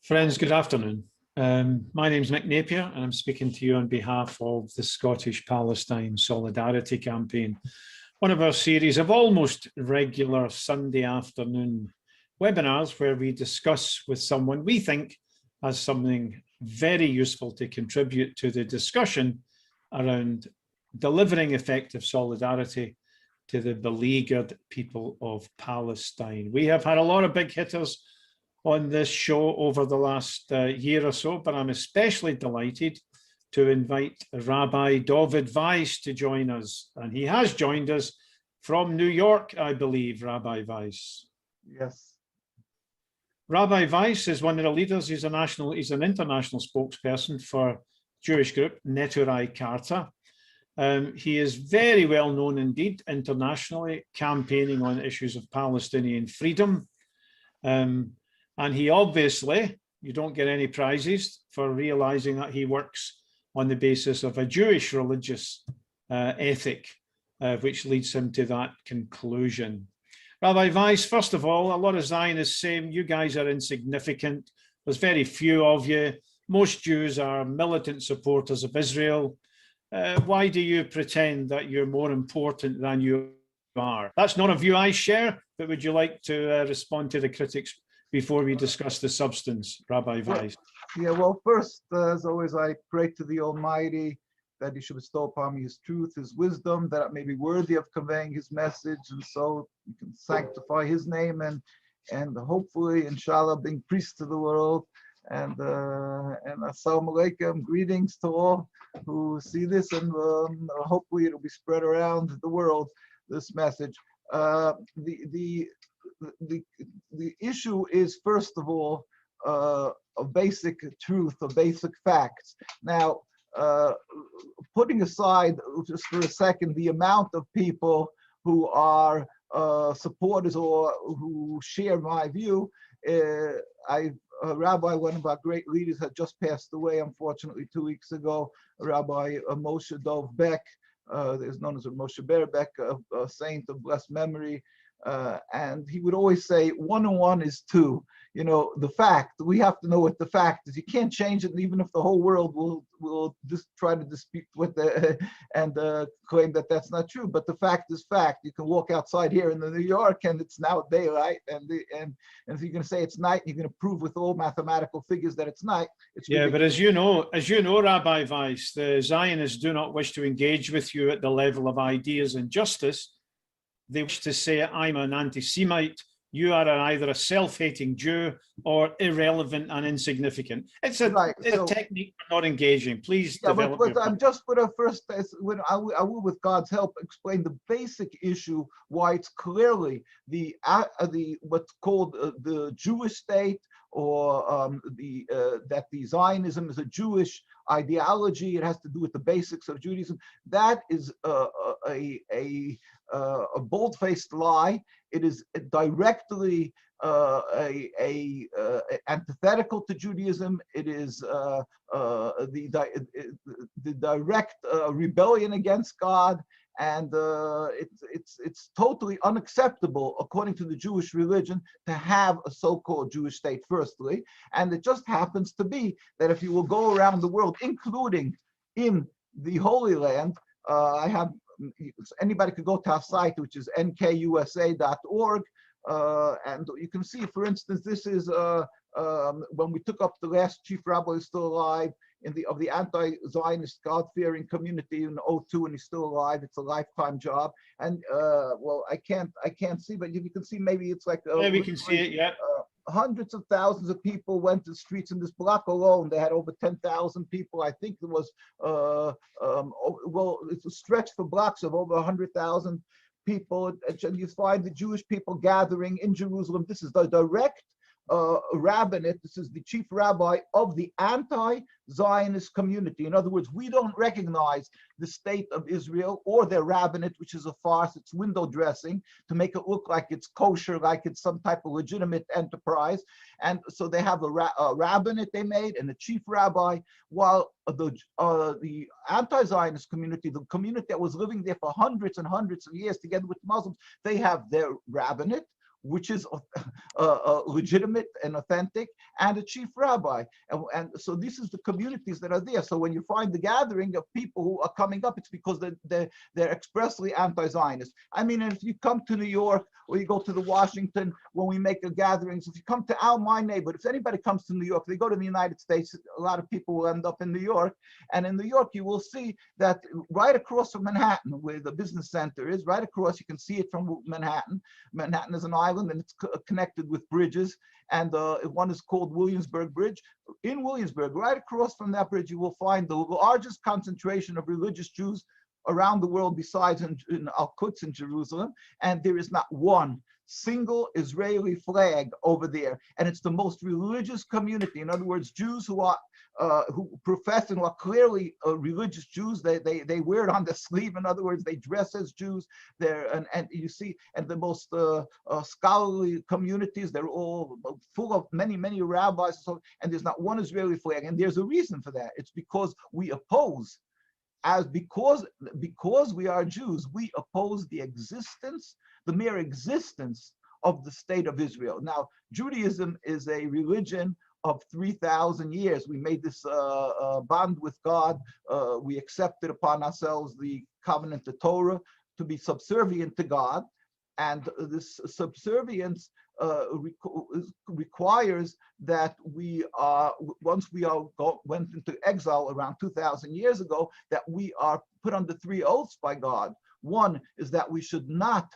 Friends, good afternoon. My name's Nick Napier, and I'm speaking to you on behalf of the Scottish Palestine Solidarity Campaign, one of our series of almost regular Sunday afternoon webinars where we discuss with someone we think has something very useful to contribute to the discussion around delivering effective solidarity to the beleaguered people of Palestine. We have had a lot of big hitters on this show over the last year or so, but I'm especially delighted to invite Rabbi Dovid Weiss to join us. And he has joined us from New York, I believe, Rabbi Weiss. Yes. Rabbi Weiss is one of the leaders. He's an international spokesperson for Jewish group Neturai Karta. He is very well known indeed internationally, campaigning on issues of Palestinian freedom. And he obviously, you don't get any prizes for realizing that he works on the basis of a Jewish religious ethic, which leads him to that conclusion. Rabbi Weiss, first of all, a lot of Zionists say you guys are insignificant. There's very few of you. Most Jews are militant supporters of Israel. Why do you pretend that you're more important than you are? That's not a view I share, but would you like to respond to the critics before we discuss the substance, Rabbi Weiss? Yeah, well, first, as always, I pray to the Almighty that he should bestow upon me his truth, his wisdom, that I may be worthy of conveying his message, and so you can sanctify his name and hopefully, inshallah, being priest to the world. And assalamu alaikum, greetings to all who see this, and hopefully it'll be spread around the world, this message. The issue is, first of all, a basic truth, a basic facts. Now, putting aside just for a second the amount of people who are supporters or who share my view, Rabbi, one of our great leaders, had just passed away, unfortunately, 2 weeks ago. Rabbi Moshe Dov Beck, is known as Moshe Ber Beck, a saint of blessed memory. And he would always say, 1 and 1 is 2. You know, the fact, we have to know what the fact is. You can't change it, even if the whole world will just try to dispute with and claim that that's not true. But the fact is fact. You can walk outside here in New York and it's now daylight, and if you're going to say it's night, you're going to prove with all mathematical figures that it's night. It's yeah, but as you know, Rabbi Weiss, the Zionists do not wish to engage with you at the level of ideas and justice. They wish to say, I'm an anti-Semite, you are either a self-hating Jew or irrelevant and insignificant. It's a technique for not engaging. Please develop your I'm just for the first, when I will, with God's help, explain the basic issue why it's clearly what's called the Jewish state, or that the Zionism is a Jewish ideology. It has to do with the basics of Judaism. That is a bold-faced lie. It is directly antithetical to Judaism. It is the direct rebellion against God, and it's totally unacceptable according to the Jewish religion to have a so-called Jewish state, firstly. And it just happens to be that if you will go around the world, including in the Holy Land, anybody could go to our site, which is nkusa.org, and you can see, for instance, this is when we took up the last chief rabbi who's still alive of the anti-Zionist God-fearing community in 2002, and he's still alive. It's a lifetime job. And well, I can't see, but you can see, maybe it's like yeah, we can see it. Yeah. Hundreds of thousands of people went to the streets in this block alone. They had over 10,000 people. I think there was, well, it's a stretch for blocks of over 100,000 people. And you find the Jewish people gathering in Jerusalem. This is the direct rabbinate. This is the chief rabbi of the anti-Zionist community. In other words, we don't recognize the state of Israel or their rabbinate, which is a farce. It's window dressing to make it look like it's kosher, like it's some type of legitimate enterprise. And so they have a rabbinate they made and a chief rabbi, while the anti-Zionist community, the community that was living there for hundreds and hundreds of years together with Muslims, they have their rabbinate, which is legitimate and authentic, and a chief rabbi. And so this is the communities that are there. So when you find the gathering of people who are coming up, it's because they're expressly anti-Zionist. I mean, if you come to New York or you go to the Washington, when we make a gatherings, if you come to my neighborhood, if anybody comes to New York, they go to the United States, a lot of people will end up in New York. And in New York, you will see that right across from Manhattan, where the business center is, right across, you can see it from Manhattan. Manhattan is an island and it's connected with bridges. And one is called Williamsburg Bridge. In Williamsburg, right across from that bridge, you will find the largest concentration of religious Jews around the world, besides in Al-Quds in Jerusalem. And there is not one single Israeli flag over there. And it's the most religious community. In other words, Jews who profess and are clearly religious Jews. They wear it on their sleeve. In other words, they dress as Jews. And you see, and the most scholarly communities, they're all full of many rabbis. And there's not one Israeli flag. And there's a reason for that. It's because we oppose, because we are Jews, we oppose the mere existence of the state of Israel. Now, Judaism is a religion of 3,000 years. We made this bond with God. We accepted upon ourselves the covenant of Torah to be subservient to God. And this subservience requires that once we went into exile around 2,000 years ago, that we are put under 3 oaths by God. One is that we should not,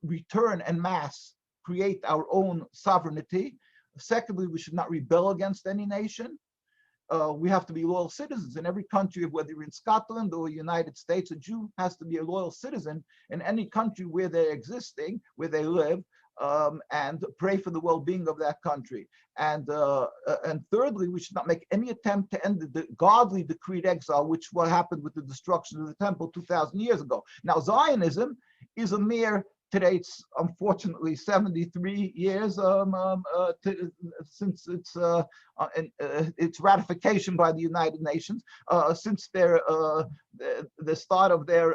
return en masse, create our own sovereignty. Secondly, we should not rebel against any nation. We have to be loyal citizens in every country, whether you're in Scotland or the United States. A Jew has to be a loyal citizen in any country where they're existing, where they live, and pray for the well-being of that country. And thirdly, we should not make any attempt to end the godly decreed exile, which what happened with the destruction of the temple 2,000 years ago. Now, Zionism is a mere, today it's unfortunately 73 years since its ratification by the United Nations, since the start of their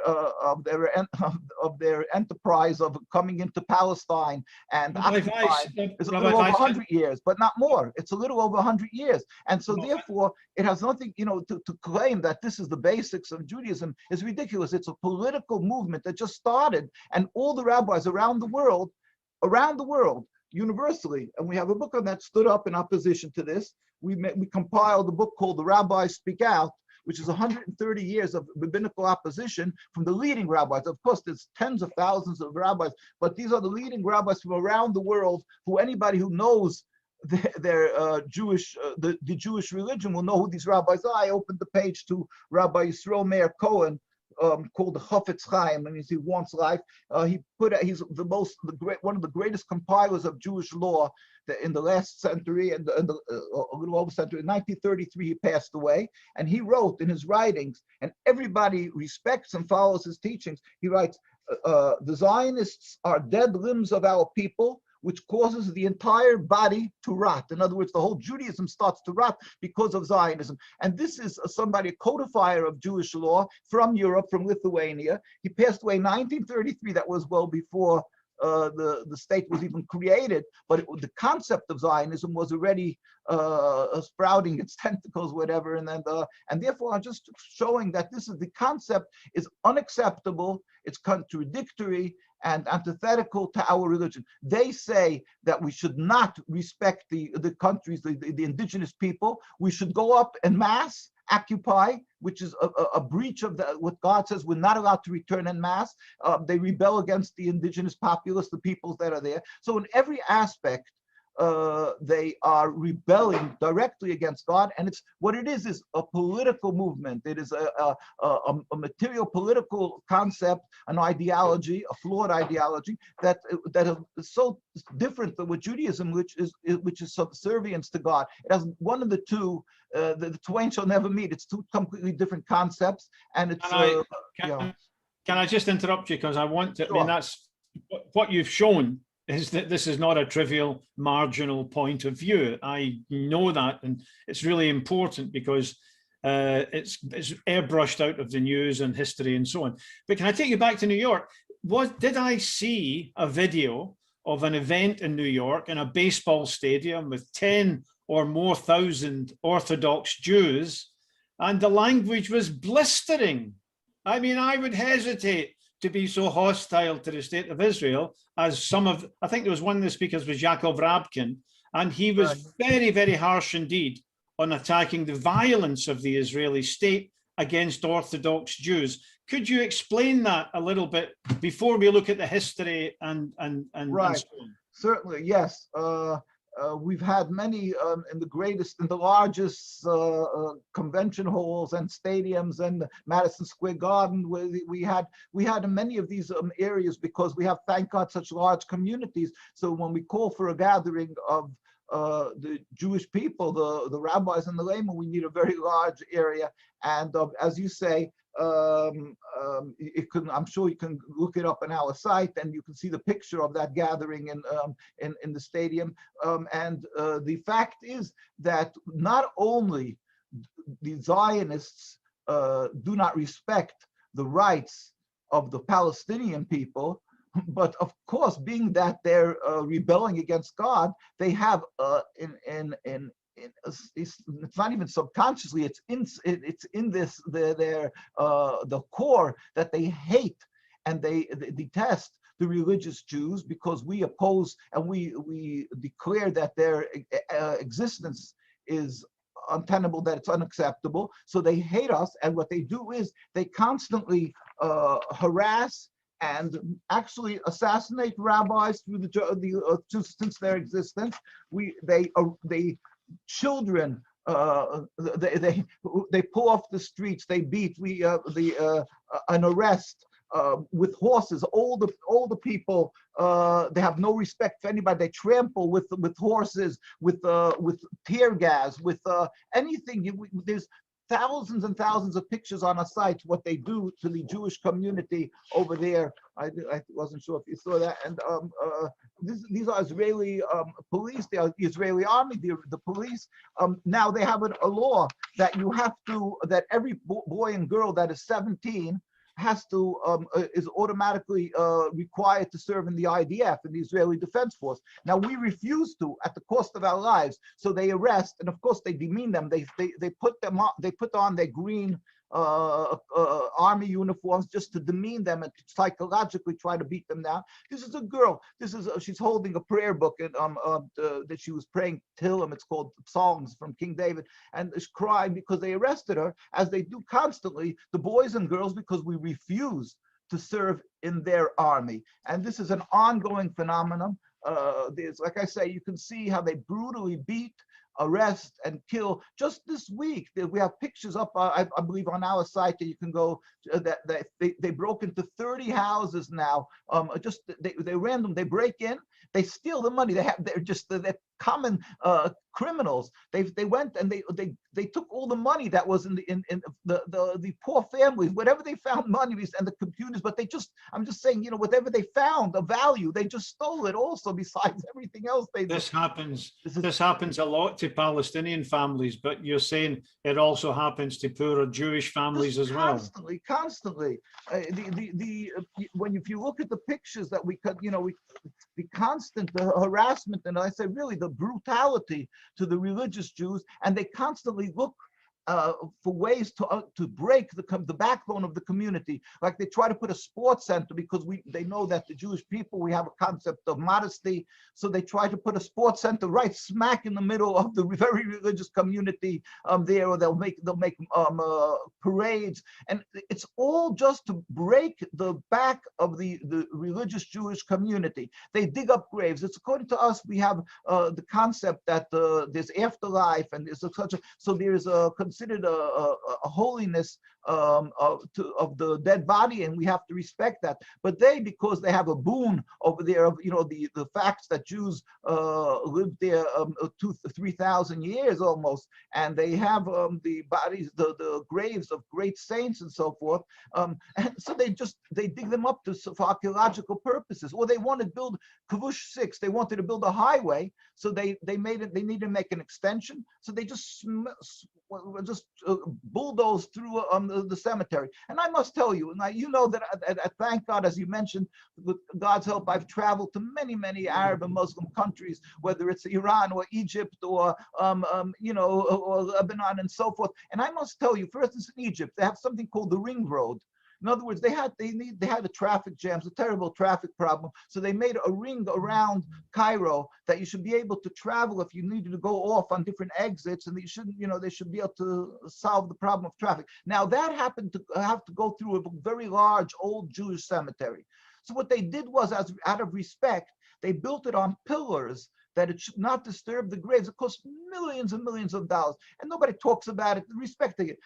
enterprise of coming into Palestine and occupying. It's a little over 100 years, but not more. It's a little over 100 years, and so therefore it has nothing, to claim that this is the basics of Judaism is ridiculous. It's a political movement that just started, and all the rabbis around the world, universally, and we have a book on that, stood up in opposition to this. We compiled a book called The Rabbis Speak Out, which is 130 years of rabbinical opposition from the leading rabbis. Of course, there's tens of thousands of rabbis, but these are the leading rabbis from around the world, who anybody who knows the Jewish religion will know who these rabbis are. I opened the page to Rabbi Yisrael Meir Cohen, called the Chafetz Chaim, and he wants life. He's one of the greatest compilers of Jewish law in the last century, and a little over century. In 1933, he passed away, and he wrote in his writings, and everybody respects and follows his teachings. He writes, the Zionists are dead limbs of our people, which causes the entire body to rot. In other words, the whole Judaism starts to rot because of Zionism. And this is a codifier of Jewish law from Europe, from Lithuania. He passed away in 1933. That was well before the state was even created, but the concept of Zionism was already sprouting its tentacles, whatever. And therefore, I'm just showing that the concept is unacceptable. It's contradictory and antithetical to our religion. They say that we should not respect the countries, the indigenous people. We should go up en masse, occupy, which is a breach of what God says. We're not allowed to return en masse. They rebel against the indigenous populace, the peoples that are there. So in every aspect, they are rebelling directly against God, and it's what it is a political movement. It is a material political concept, an ideology, a flawed ideology that is so different than what Judaism, which is subservience to God. It has one of the two. The twain shall never meet. It's two completely different concepts, and it's. Can I just interrupt you, because I want to? Sure. I mean, that's what you've shown. Is that this is not a trivial, marginal point of view. I know that, and it's really important because it's airbrushed out of the news and history and so on. But can I take you back to New York? Did I see a video of an event in New York in a baseball stadium with 10 or more thousand Orthodox Jews, and the language was blistering. I mean, I would hesitate to be so hostile to the state of Israel as some of, I think there was one of the speakers was Yaakov Rabkin, and he was very, very harsh indeed on attacking the violence of the Israeli state against Orthodox Jews. Could you explain that a little bit before we look at the history and right? So on? Certainly, yes. We've had many in the largest convention halls and stadiums and Madison Square Garden. Where we had in many of these areas, because we have, thank God, such large communities. So when we call for a gathering of the Jewish people, the rabbis and the laymen, we need a very large area. And as you say, I'm sure you can look it up on our site, and you can see the picture of that gathering in the stadium. The fact is that not only the Zionists do not respect the rights of the Palestinian people, but of course, being that they're rebelling against God, they have it's not even subconsciously, it's in this the core that they hate and they detest the religious Jews, because we oppose and we declare that their existence is untenable, that it's unacceptable. So they hate us, and what they do is they constantly harass and actually assassinate rabbis through since their existence. Children, they pull off the streets, they beat, an arrest with horses, older people, they have no respect for anybody, they trample with horses, with tear gas, with anything. There's thousands and thousands of pictures on our site, what they do to the Jewish community over there. I wasn't sure if you saw that. And these are Israeli police, they are the Israeli army, the police. Now they have a law that that every boy and girl that is 17 is automatically required to serve in the IDF, in the Israeli Defense Force. Now we refuse to, at the cost of our lives. So they arrest, and of course they demean them. They put on their green army uniforms just to demean them and psychologically try to beat them down. This is a girl. She's holding a prayer book and that she was praying Tehillim. It's called Psalms from King David, and is crying because they arrested her, as they do constantly, the boys and girls, because we refuse to serve in their army. And this is an ongoing phenomenon. There's, like I say, you can see how they brutally beat, arrest, and kill. Just this week, we have pictures up, I believe, on our site that you can go. That they broke into 30 houses now. They break in, they steal the money. They're common criminals. They went and they took all the money that was in the poor families, whatever they found, money and the computers. But I'm just saying, whatever they found of value, they just stole it also, besides everything else they did. This happens a lot to Palestinian families, but you're saying it also happens to poorer Jewish families as well. Constantly. If you look at the pictures that we cut, the constant harassment, and I say really the brutality to the religious Jews, and they constantly look for ways to break the backbone of the community. Like they try to put a sports center, because they know that the Jewish people, we have a concept of modesty. So they try to put a sports center right smack in the middle of the very religious community there, or they'll make parades, and it's all just to break the back of the religious Jewish community. They dig up graves. It's according to us, we have the concept that there's afterlife, and there's so there's considered a holiness of the dead body, and we have to respect that. But because they have a boon over there of the facts that Jews lived there 2,000-3,000 years almost, and they have the bodies, the graves of great saints and so forth, and so they dig them up for archaeological purposes. Or they want to build Kavush 6. They wanted to build a highway, so they needed to make an extension, so they just just bulldozed through the cemetery. And I must tell you, and you know that thank God, as you mentioned, with God's help, I've traveled to many, many Arab and Muslim countries, whether it's Iran or Egypt or you know, or Lebanon and so forth. And I must tell you, for instance, in Egypt, they have something called the Ring Road. In other words, they had the traffic jams, a terrible traffic problem. So they made a ring around Cairo that you should be able to travel if you needed to go off on different exits, and you shouldn't, you know, they should be able to solve the problem of traffic. Now that happened to have to go through a very large old Jewish cemetery. So what they did was, out of respect, they built it on pillars that it should not disturb the graves. It cost millions and millions of dollars, and nobody talks about it, respecting it.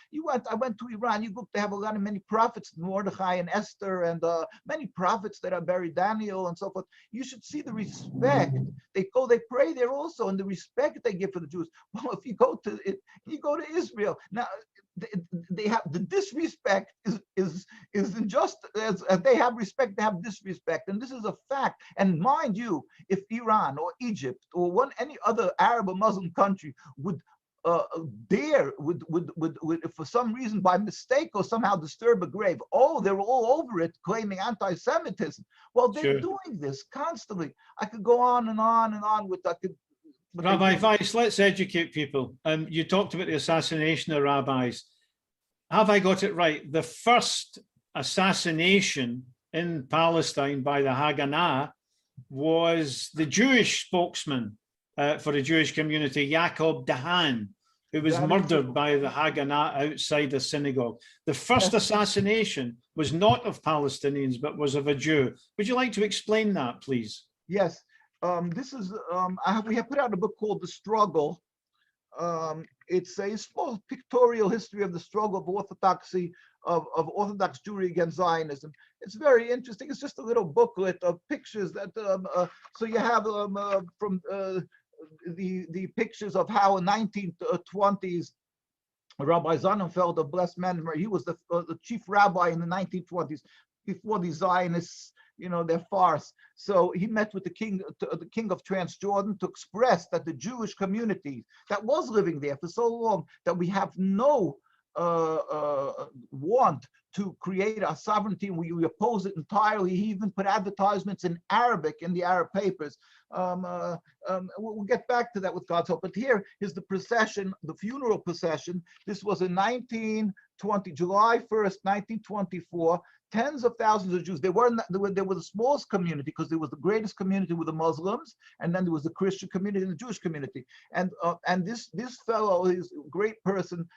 I went to Iran. You look, they have many prophets, Mordechai and Esther, and many prophets that are buried, Daniel and so forth. You should see the respect. They pray there also, and the respect they give for the Jews. Well, if you go to Israel now, they have the disrespect is just as they have respect, they have disrespect, and this is a fact. And mind you, if Iran or Egypt or any other Arab or Muslim country would if for some reason by mistake or somehow disturb a grave, they're all over it, claiming anti-Semitism. Well, they're doing this constantly. I could go on and on and on with Rabbi Weiss, let's educate people. You talked about the assassination of rabbis. Have I got it right? The first assassination in Palestine by the Haganah was the Jewish spokesman for the Jewish community, Jacob Dahan, who was murdered by the Haganah outside a synagogue. The first assassination was not of Palestinians, but was of a Jew. Would you like to explain that, please? Yes. This is, we have put out a book called The Struggle. It's a small pictorial history of the struggle of orthodoxy, of Orthodox Jewry against Zionism. It's very interesting. It's just a little booklet of pictures that, so you have from the pictures of how in 1920s, Rabbi Sonnenfeld of blessed memory, he was the chief rabbi in the 1920s, before the Zionists, you know, their farce. So he met with the king of Transjordan to express that the Jewish community that was living there for so long, that we have no want to create a sovereignty, and we oppose it entirely. He even put advertisements in Arabic in the Arab papers. We'll get back to that with God's help. But here is the procession, the funeral procession. This was in July 1st, 1924. Tens of thousands of Jews. They were the smallest community, because there was the greatest community with the Muslims, and then there was the Christian community and the Jewish community. And this fellow, his great person,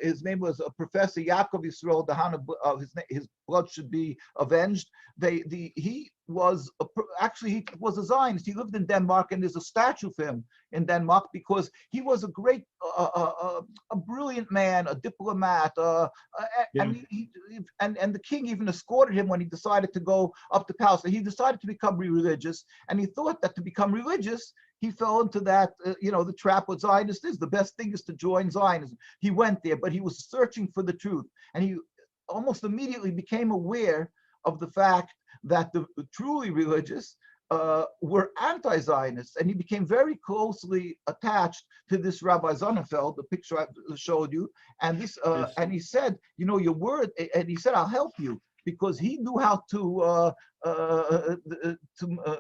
his name was Professor Yaakov Yisrael Dahan. His blood should be avenged. He was a Zionist. He lived in Denmark, and there's a statue of him in Denmark because he was a great, a brilliant man, a diplomat, and the king even escorted him when he decided to go up to Palestine. He decided to become religious, and he thought that to become religious, he fell into that, the trap what Zionist is. The best thing is to join Zionism. He went there, but he was searching for the truth, and he almost immediately became aware of the fact that the truly religious were anti-Zionists, and he became very closely attached to this Rabbi Sonnenfeld, the picture I showed you, and this, yes. And he said, your word, and he said, I'll help you, because he knew how to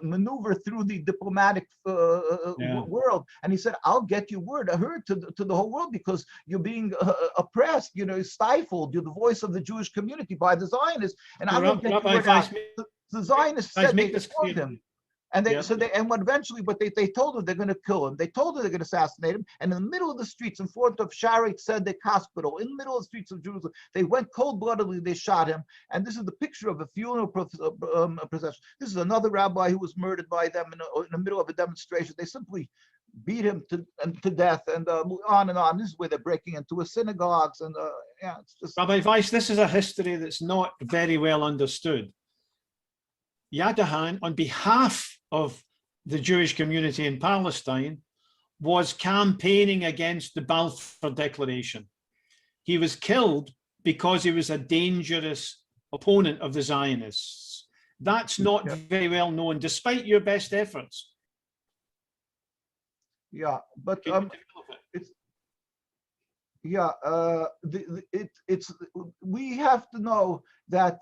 maneuver through the diplomatic world, and he said, I'll get you word, I heard to the whole world, because you're being oppressed, stifled, you're the voice of the Jewish community by the Zionists, and I will get you word out. The Zionists said they warned him. And they told him they're going to kill him. They told him they're going to assassinate him. And in the middle of the streets, in front of Shaarei Tzedek Hospital, in the middle of the streets of Jerusalem, they went cold-bloodedly. They shot him. And this is the picture of a funeral procession. This is another rabbi who was murdered by them in the middle of a demonstration. They simply beat him to death, and on and on. This is where they're breaking into synagogues, and it's just. Rabbi Weiss, this is a history that's not very well understood. Dahan, on behalf of the Jewish community in Palestine, was campaigning against the Balfour Declaration. He was killed because he was a dangerous opponent of the Zionists. That's not very well known, despite your best efforts. Yeah, but Yeah, we have to know that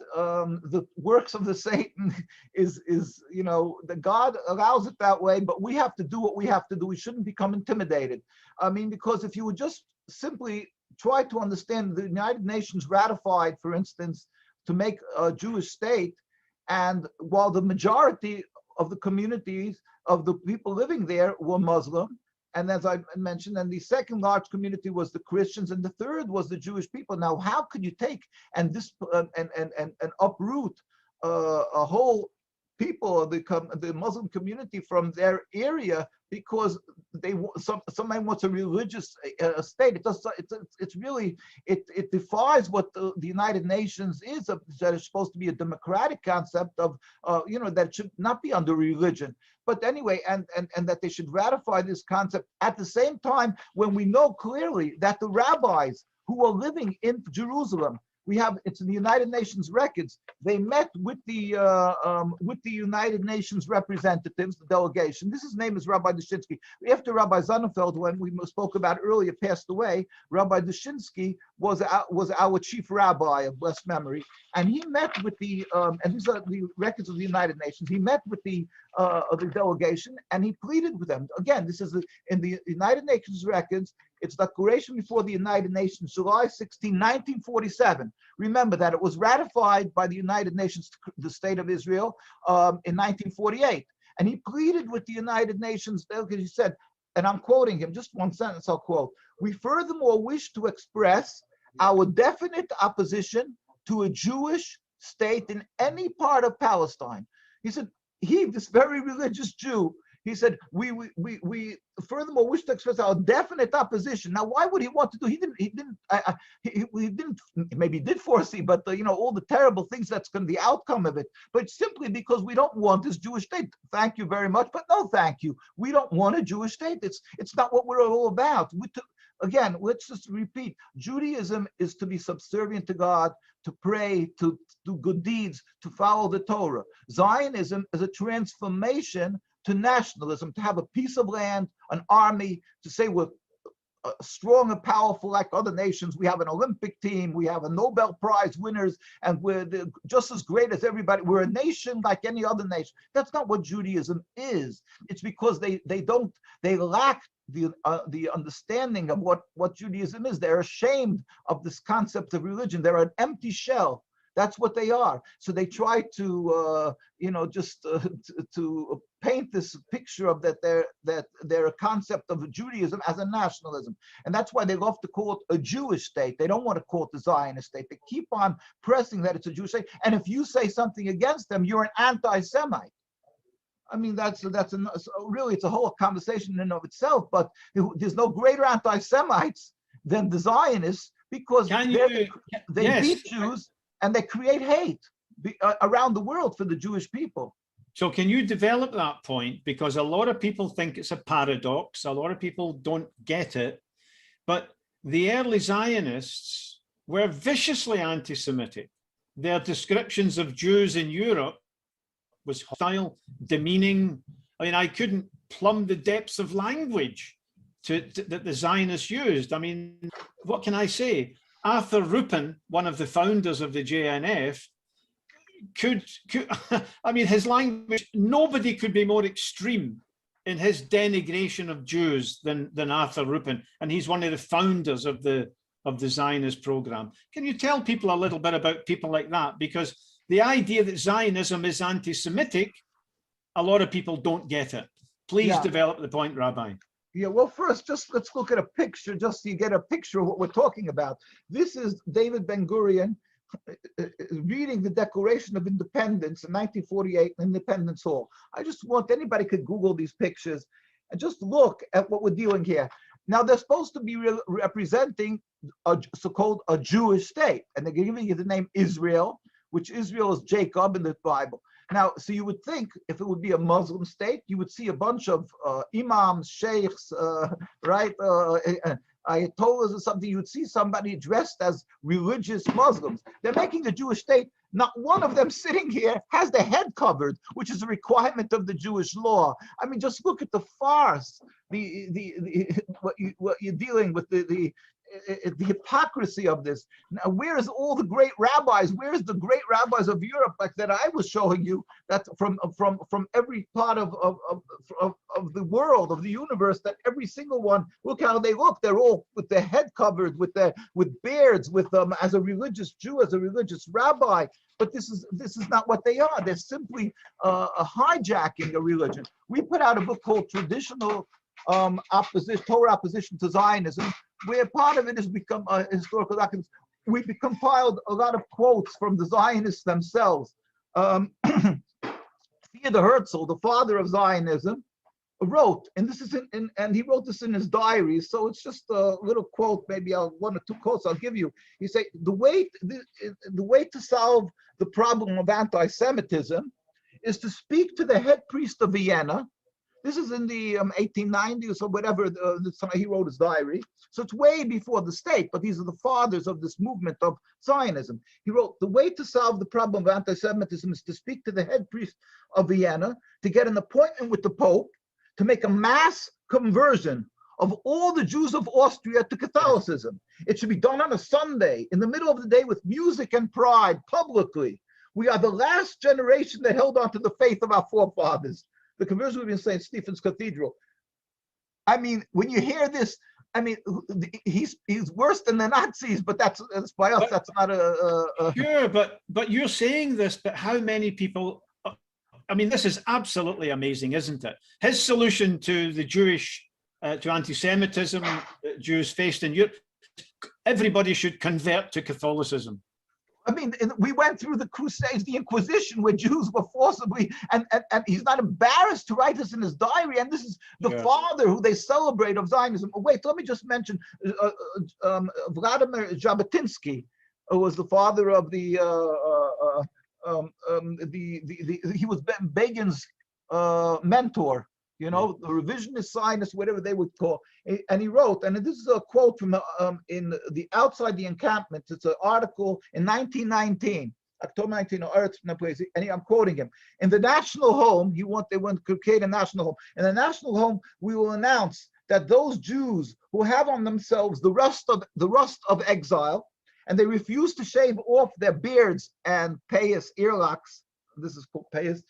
the works of the Satan is the God allows it that way, but we have to do what we have to do. We shouldn't become intimidated. I mean, because if you would just simply try to understand, the United Nations ratified, for instance, to make a Jewish state, and while the majority of the communities of the people living there were Muslim, and as I mentioned, and the second large community was the Christians, and the third was the Jewish people. Now, how could you take and uproot a whole people, the Muslim community, from their area because somebody wants a religious state? It defies what the United Nations is, that it's supposed to be a democratic concept of that it should not be under religion. But anyway, and that they should ratify this concept at the same time when we know clearly that the rabbis who are living in Jerusalem, it's in the United Nations records, they met with the United Nations representatives, the delegation. His name is Rabbi Dushinsky. After Rabbi Sonnenfeld, when we spoke about earlier, passed away, Rabbi Dushinsky was our chief rabbi of blessed memory, and he met with and these are the records of the United Nations. He met with the delegation, and he pleaded with them. Again, this is in the United Nations records. It's declaration before the United Nations, July 16, 1947. Remember that it was ratified by the United Nations, the State of Israel, in 1948. And he pleaded with the United Nations, because he said, and I'm quoting him, just one sentence I'll quote, "We furthermore wish to express our definite opposition to a Jewish state in any part of Palestine." He said, this very religious Jew, he said, we furthermore wish to express our definite opposition. Now, why would he want to do? He didn't, maybe he did foresee, but all the terrible things that's going to be the outcome of it. But simply because we don't want this Jewish state. Thank you very much, but no, thank you. We don't want a Jewish state. It's not what we're all about. Again, let's just repeat: Judaism is to be subservient to God, to pray, to do good deeds, to follow the Torah. Zionism is a transformation to nationalism, to have a piece of land, an army, to say we're strong and powerful like other nations. We have an Olympic team, we have a Nobel Prize winners, and we're just as great as everybody. We're a nation like any other nation. That's not what Judaism is. It's because they lack the understanding of what Judaism is. They're ashamed of this concept of religion. They're an empty shell. That's what they are. So they try to, to paint this picture of that they're a concept of Judaism as a nationalism, and that's why they love to call it a Jewish state. They don't want to call it the Zionist state. They keep on pressing that it's a Jewish state, and if you say something against them, you're an anti-Semite. I mean, really, it's a whole conversation in and of itself. But there's no greater anti-Semites than the Zionists, because they beat Jews. And they create hate around the world for the Jewish people. So can you develop that point? Because a lot of people think it's a paradox. A lot of people don't get it. But the early Zionists were viciously anti-Semitic. Their descriptions of Jews in Europe was hostile, demeaning. I mean, I couldn't plumb the depths of language that the Zionists used. I mean, what can I say? Arthur Rupin, one of the founders of the JNF, could I mean, his language, nobody could be more extreme in his denigration of Jews than Arthur Rupin, and he's one of the founders of the Zionist program. Can you tell people a little bit about people like that? Because the idea that Zionism is anti-Semitic, a lot of people don't get it. Please develop the point, Rabbi. Yeah, well, first, just let's look at a picture, just so you get a picture of what we're talking about. This is David Ben-Gurion reading the Declaration of Independence in 1948 in Independence Hall. I just want anybody could Google these pictures and just look at what we're dealing here. Now, they're supposed to be representing a so-called a Jewish state, and they're giving you the name Israel, which Israel is Jacob in the Bible. Now, so you would think if it would be a Muslim state, you would see a bunch of imams, sheikhs, ayatollahs or something. You would see somebody dressed as religious Muslims. They're making a Jewish state. Not one of them sitting here has their head covered, which is a requirement of the Jewish law. I mean, just look at the farce. What you're dealing with. the hypocrisy of this. Now, where is all the great rabbis? Where is the great rabbis of Europe, like that I was showing you, that from every part of the world, of the universe, that every single one, look how they look. They're all with their head covered, with beards, with as a religious Jew, as a religious rabbi. But this is not what they are. They're simply a hijacking a religion. We put out a book called Traditional Torah Opposition to Zionism, where part of it has become historical documents. We compiled a lot of quotes from the Zionists themselves. Theodor Herzl, the father of Zionism, wrote, and this is and he wrote this in his diary, so it's just a little quote, maybe one or two quotes I'll give you. He said, the way to solve the problem of anti-Semitism is to speak to the head priest of Vienna. This is in the 1890s or whatever, he wrote his diary. So it's way before the state, but these are the fathers of this movement of Zionism. He wrote, the way to solve the problem of anti-Semitism is to speak to the head priest of Vienna, to get an appointment with the Pope, to make a mass conversion of all the Jews of Austria to Catholicism. It should be done on a Sunday, in the middle of the day, with music and pride, publicly. We are the last generation that held on to the faith of our forefathers. The conversion would be in St. Stephen's Cathedral. I mean, when you hear this, I mean, he's worse than the Nazis, but that's by us. That's not a sure. But you're saying this, but how many people? I mean, this is absolutely amazing, isn't it? His solution to the Jewish, to anti-Semitism Jews faced in Europe, everybody should convert to Catholicism. I mean, we went through the Crusades, the Inquisition, where Jews were forcibly, and he's not embarrassed to write this in his diary. And this is the father who they celebrate of Zionism. Oh, wait, let me just mention Vladimir Jabotinsky, who was the father of he was Begin's mentor. You know, the revisionist Zionist, whatever they would call, and he wrote, and this is a quote from in the Outside the Encampment. It's an article in 1919, October 19, and I'm quoting him. In the national home, they want to create a national home. In the national home, we will announce that those Jews who have on themselves the rust of exile, and they refuse to shave off their beards and payas, earlocks, this is called payas,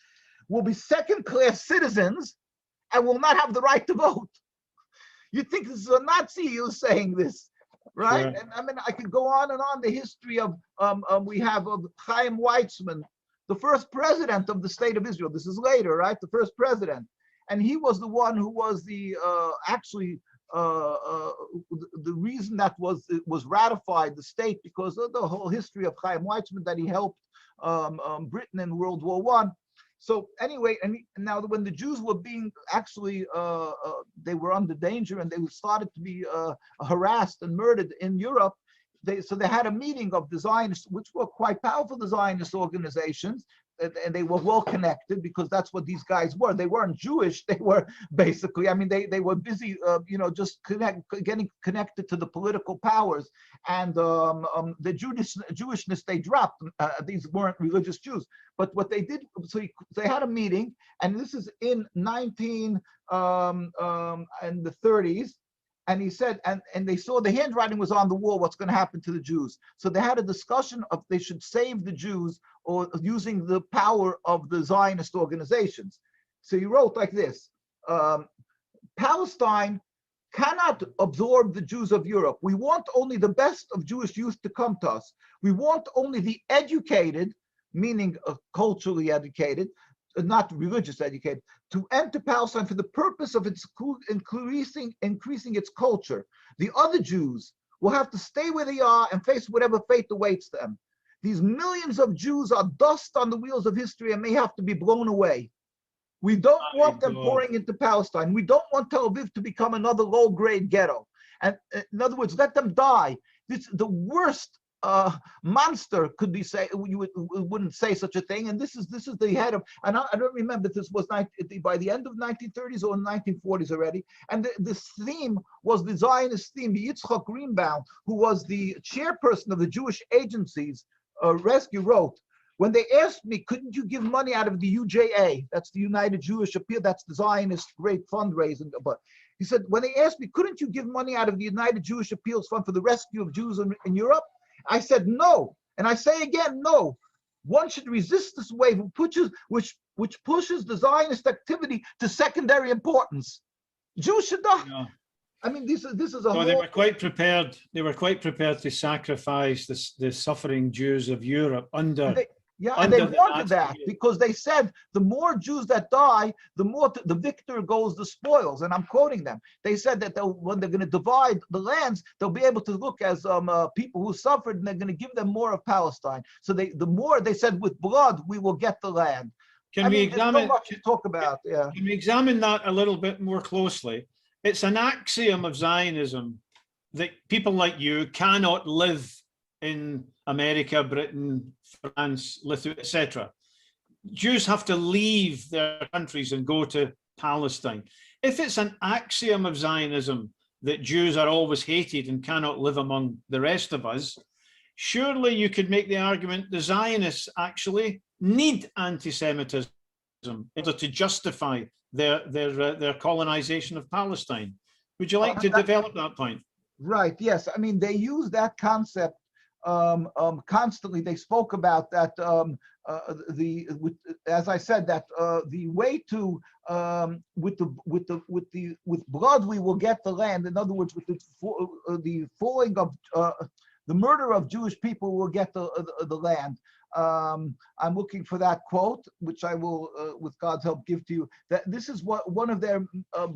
will be second-class citizens and will not have the right to vote. You think this is a Nazi who's saying this, right? Yeah. And I mean, I could go on and on. The history of we have of Chaim Weizmann, the first president of the state of Israel. This is later, right? The first president, and he was the one who was the the reason that it was ratified, the state, because of the whole history of Chaim Weizmann, that he helped Britain in World War I. So anyway, and now when the Jews were being actually, they were under danger and they started to be harassed and murdered in Europe, so they had a meeting of the Zionists, which were quite powerful, the Zionist organizations, and they were well connected, because that's what these guys were. They weren't Jewish. They were basically, I mean, they were busy, you know, just getting connected to the political powers. And the Jewishness they dropped. These weren't religious Jews. But what they did, so they had a meeting, and this is in in the 30s. And he said, and they saw the handwriting was on the wall, what's going to happen to the Jews. So they had a discussion of they should save the Jews or using the power of the Zionist organizations. So he wrote like this, Palestine cannot absorb the Jews of Europe. We want only the best of Jewish youth to come to us. We want only the educated, meaning culturally educated, not religious educated, to enter Palestine for the purpose of its increasing its culture. The other Jews will have to stay where they are and face whatever fate awaits them. These millions of Jews are dust on the wheels of history and may have to be blown away. We don't want them pouring into Palestine. We don't want Tel Aviv to become another low-grade ghetto. And in other words, let them die. This the worst monster could be say. You wouldn't say such a thing. And this is the head of. And I don't remember if this was by the end of 1930s or 1940s already. And this theme was the Zionist theme. Yitzchak Greenbaum, who was the chairperson of the Jewish agencies rescue, wrote, when they asked me, couldn't you give money out of the UJA? That's the United Jewish Appeal. That's the Zionist great fundraising. But he said, when they asked me, couldn't you give money out of the United Jewish Appeals Fund for the rescue of Jews in Europe? I said, no. And I say again, no. One should resist this wave which pushes the Zionist activity to secondary importance. Jews should not. Yeah. I mean, this is a So whole. they were quite prepared. They were quite prepared to sacrifice the suffering Jews of Europe under. And they wanted Nazi that because they said the more Jews that die, the more the victor goes the spoils. And I'm quoting them. They said that when they're going to divide the lands, they'll be able to look as people who suffered, and they're going to give them more of Palestine. So the more they said, with blood we will get the land. Can we examine? So much to talk about. Yeah. Can we examine that a little bit more closely? It's an axiom of Zionism that people like you cannot live in America, Britain, France, Lithuania, etc. Jews have to leave their countries and go to Palestine. If it's an axiom of Zionism that Jews are always hated and cannot live among the rest of us, surely you could make the argument the Zionists actually need anti-Semitism in order to justify their colonization of Palestine. Would you like to develop that point? Right. Yes. I mean, they use that concept constantly. They spoke about that. As I said, that the way to with blood we will get the land. In other words, with the falling of the murder of Jewish people will get the land. I'm looking for that quote, which I will, with God's help, give to you. That this is one of their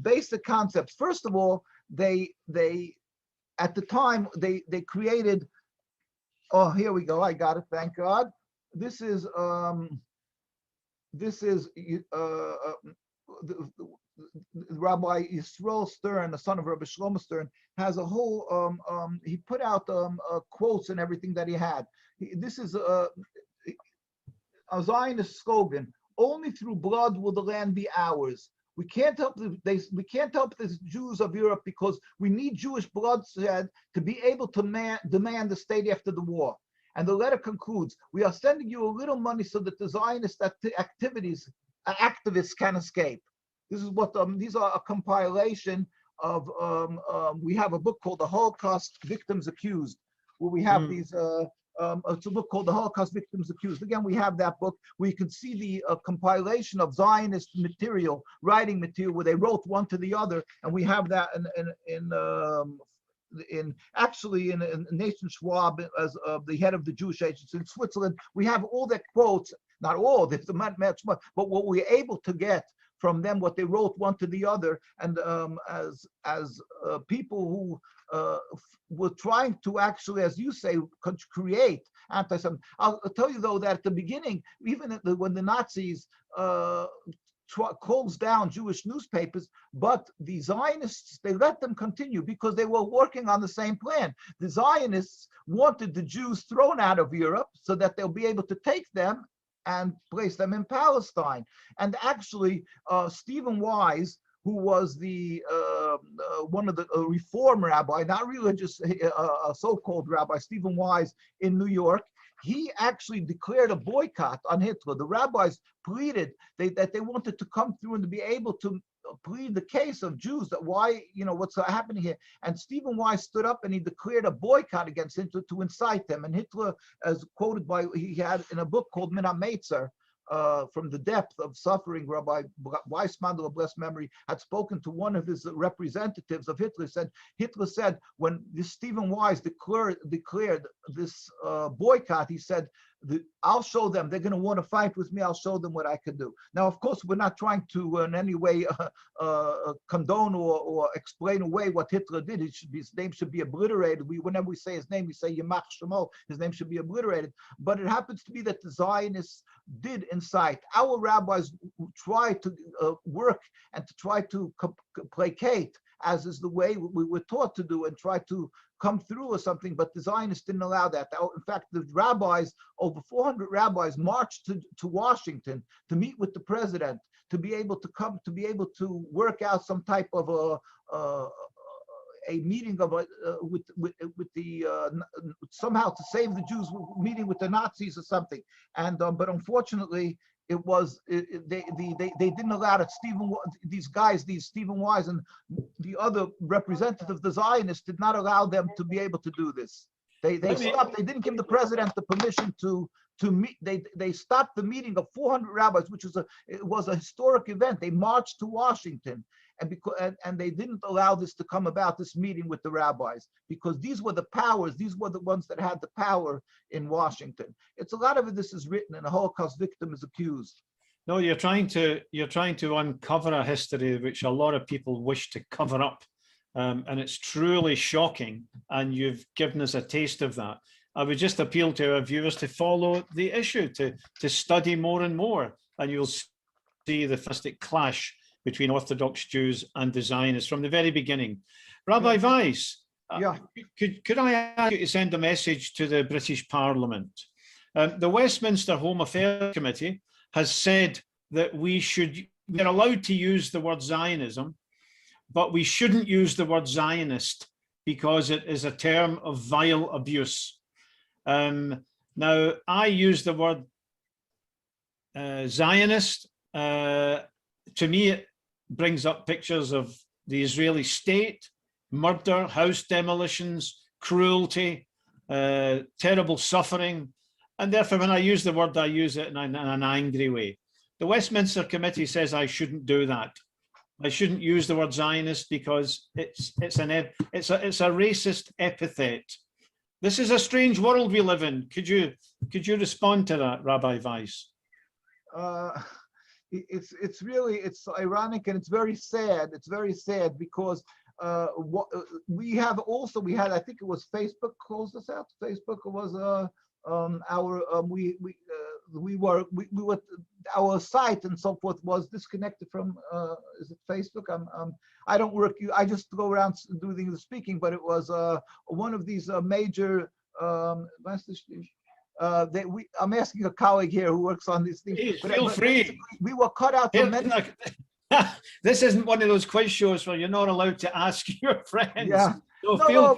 basic concepts. First of all, they at the time they created. Oh, here we go. I got it. Thank God. This is Rabbi Yisrael Stern, the son of Rabbi Shlomo Stern, has a whole. He put out quotes and everything that he had. This is a Zionist slogan: "Only through blood will the land be ours." We can't help we can't help the Jews of Europe because we need Jewish bloodshed to be able to demand the state after the war. And the letter concludes: "We are sending you a little money so that the Zionist activists can escape." This is what these are a compilation of. We have a book called "The Holocaust Victims Accused," where we have these. It's a book called "The Holocaust Victims Accused." Again, we have that book where you can see the compilation of Zionist material, writing material, where they wrote one to the other, and we have that in Nathan Schwab as the head of the Jewish Agency in Switzerland. We have all their quotes, not all, there's not much, but what we're able to get from them, what they wrote one to the other, and as people who were trying to actually, as you say, create anti-Semitism. I'll tell you though that at the beginning, even when the Nazis closed down Jewish newspapers, but the Zionists, they let them continue because they were working on the same plan. The Zionists wanted the Jews thrown out of Europe so that they'll be able to take them and place them in Palestine. And actually, Stephen Weiss, who was the one of the reform rabbi, not religious, a so-called rabbi, Stephen Weiss in New York, he actually declared a boycott on Hitler. The rabbis pleaded that they wanted to come through and to be able to plead the case of Jews, that why, what's happening here. And Stephen Weiss stood up and he declared a boycott against Hitler to incite them. And Hitler, as quoted by, he had in a book called Min HaMetzer, from the depth of suffering, Rabbi Weissman, of blessed memory, had spoken to one of his representatives of Hitler. Hitler said, when this Stephen Weiss declared this boycott, he said, I'll show them. They're going to want to fight with me. I'll show them what I can do. Now, of course, we're not trying to in any way condone or explain away what Hitler did. His name should be obliterated. Whenever we say his name, we say Yamach Shemo. His name should be obliterated. But it happens to be that the Zionists did incite. Our rabbis try to work and to try to placate, as is the way we were taught to do, and try to come through or something, but the Zionists didn't allow that. In fact, the rabbis, over 400 rabbis, marched to Washington to meet with the president, to be able to work out some type of a meeting of with the somehow to save the Jews, meeting with the Nazis or something, and but unfortunately it was they didn't allow it. These Stephen Weiss and the other representative of the Zionists did not allow them to be able to do this. They stopped. They didn't give the president the permission to meet. They stopped the meeting of 400 rabbis, which was a historic event. They marched to Washington, and they didn't allow this to come about, this meeting with the rabbis, because these were the powers. These were the ones that had the power in Washington. It's a lot of this is written, and a Holocaust victim is accused. No, you're trying to uncover a history which a lot of people wish to cover up. And it's truly shocking, and you've given us a taste of that. I would just appeal to our viewers to follow the issue, to study more and more, and you'll see the fascistic clash between Orthodox Jews and the Zionists from the very beginning. Rabbi Weiss, could I ask you to send a message to the British Parliament? The Westminster Home Affairs Committee has said that we're allowed to use the word Zionism, but we shouldn't use the word Zionist because it is a term of vile abuse. Now, I use the word Zionist. To me, it brings up pictures of the Israeli state, murder, house demolitions, cruelty, terrible suffering. And therefore, when I use the word, I use it in an angry way. The Westminster Committee says I shouldn't do that. I shouldn't use the word Zionist because it's a racist epithet. This is a strange world we live in. Could you respond to that, Rabbi Weiss? It's ironic, and it's very sad. It's very sad because we had I think it was Facebook closed us out. Facebook was our site and so forth was disconnected from is it Facebook? I don't work. I just go around doing the speaking, but it was one of these major. I'm asking a colleague here who works on these things. Please, feel free. We were cut out from many. This isn't one of those quiz shows where you're not allowed to ask your friends. Yeah. No,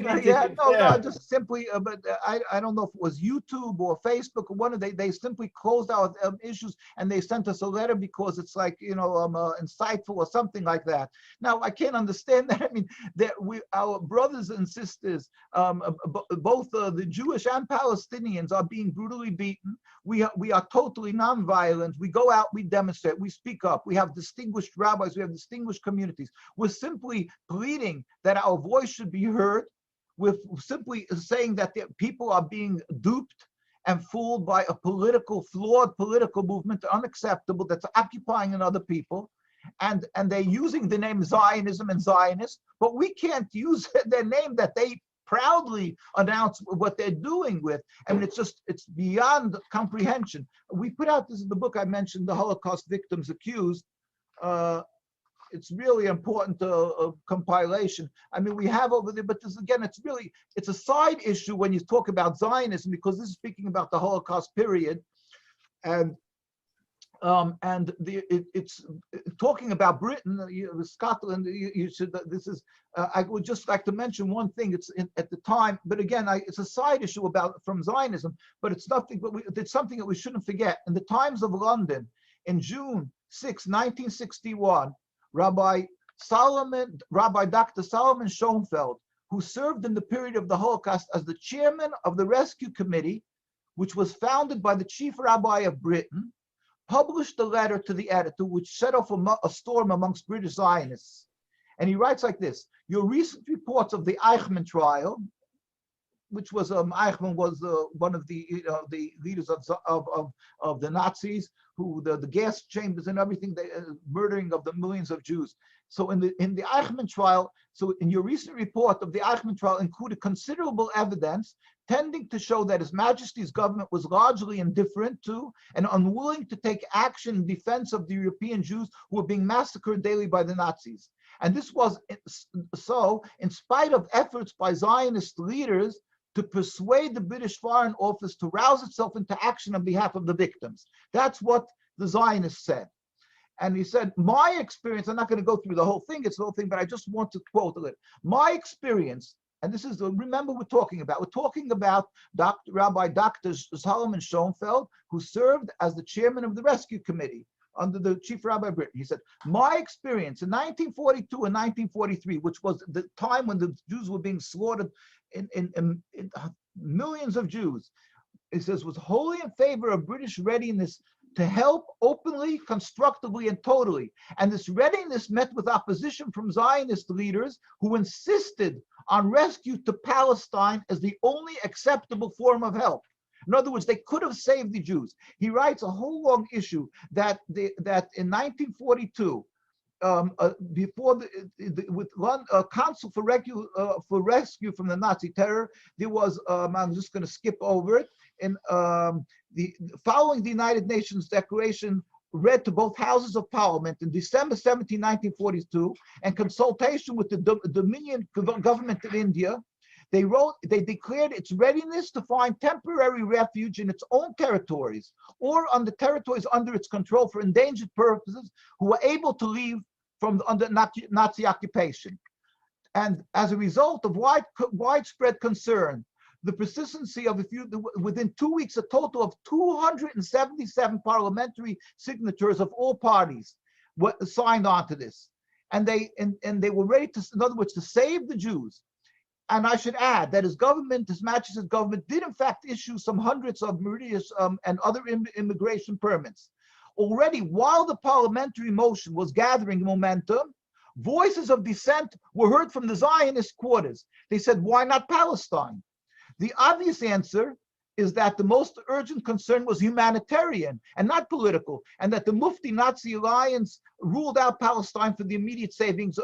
just simply, but I don't know if it was YouTube or Facebook or one of they simply closed out issues, and they sent us a letter because it's like, insightful or something like that. Now I can't understand that. I mean, that our brothers and sisters, both the Jewish and Palestinians, are being brutally beaten. We are totally nonviolent. We go out, we demonstrate, we speak up. We have distinguished rabbis, we have distinguished communities. We're simply pleading that our voice should be heard. We're simply saying that the people are being duped and fooled by a flawed political movement, unacceptable, that's occupying another people. And they're using the name Zionism and Zionist, but we can't use their name that they proudly announce what they're doing with. I mean, it's beyond comprehension. We put out, this is the book I mentioned, The Holocaust Victims Accused. It's really important compilation. I mean, we have over there, but this again, it's a side issue when you talk about Zionism, because this is speaking about the Holocaust period, and it's talking about Britain, Scotland. You should. This is. I would just like to mention one thing. It's at the time, but again, it's a side issue from Zionism, but it's nothing. But it's something that we shouldn't forget. In the Times of London, in June 6, 1961. Rabbi Dr. Solomon Schoenfeld, who served in the period of the Holocaust as the chairman of the Rescue Committee, which was founded by the chief rabbi of Britain, published a letter to the editor which set off a storm amongst British Zionists. And he writes like this: your recent reports of the Eichmann trial, which was Eichmann was one of the leaders of the Nazis, who the gas chambers and everything, the murdering of the millions of Jews. So in the Eichmann trial, so in your recent report of the Eichmann trial included considerable evidence tending to show that His Majesty's government was largely indifferent to and unwilling to take action in defense of the European Jews who were being massacred daily by the Nazis. And this was so in spite of efforts by Zionist leaders to persuade the British Foreign Office to rouse itself into action on behalf of the victims. That's what the Zionists said. And he said, my experience, I'm not going to go through the whole thing, it's the whole thing, but I just want to quote a little. My experience, and this is the, remember we're talking about Rabbi Dr. Solomon Schoenfeld, who served as the chairman of the rescue committee under the chief rabbi of Britain. He said, my experience in 1942 and 1943, which was the time when the Jews were being slaughtered in millions of Jews, he says, was wholly in favor of British readiness to help openly, constructively, and totally. And this readiness met with opposition from Zionist leaders who insisted on rescue to Palestine as the only acceptable form of help. In other words, they could have saved the Jews. He writes a whole long issue that in 1942, before with council for rescue from the Nazi terror, there was I'm just going to skip over it. In following the United Nations Declaration read to both houses of parliament in December 17, 1942, and consultation with the Dominion government of India, they declared its readiness to find temporary refuge in its own territories or on the territories under its control for endangered purposes who were able to leave from under Nazi occupation. And as a result of widespread concern, the persistency of within 2 weeks, a total of 277 parliamentary signatures of all parties signed on to this. And they were ready to, in other words, to save the Jews. And I should add that His Majesty's government did in fact issue some hundreds of meridius and other immigration permits. Already, while the parliamentary motion was gathering momentum, voices of dissent were heard from the Zionist quarters. They said, why not Palestine? The obvious answer is that the most urgent concern was humanitarian and not political, and that the Mufti-Nazi alliance ruled out Palestine for the immediate savings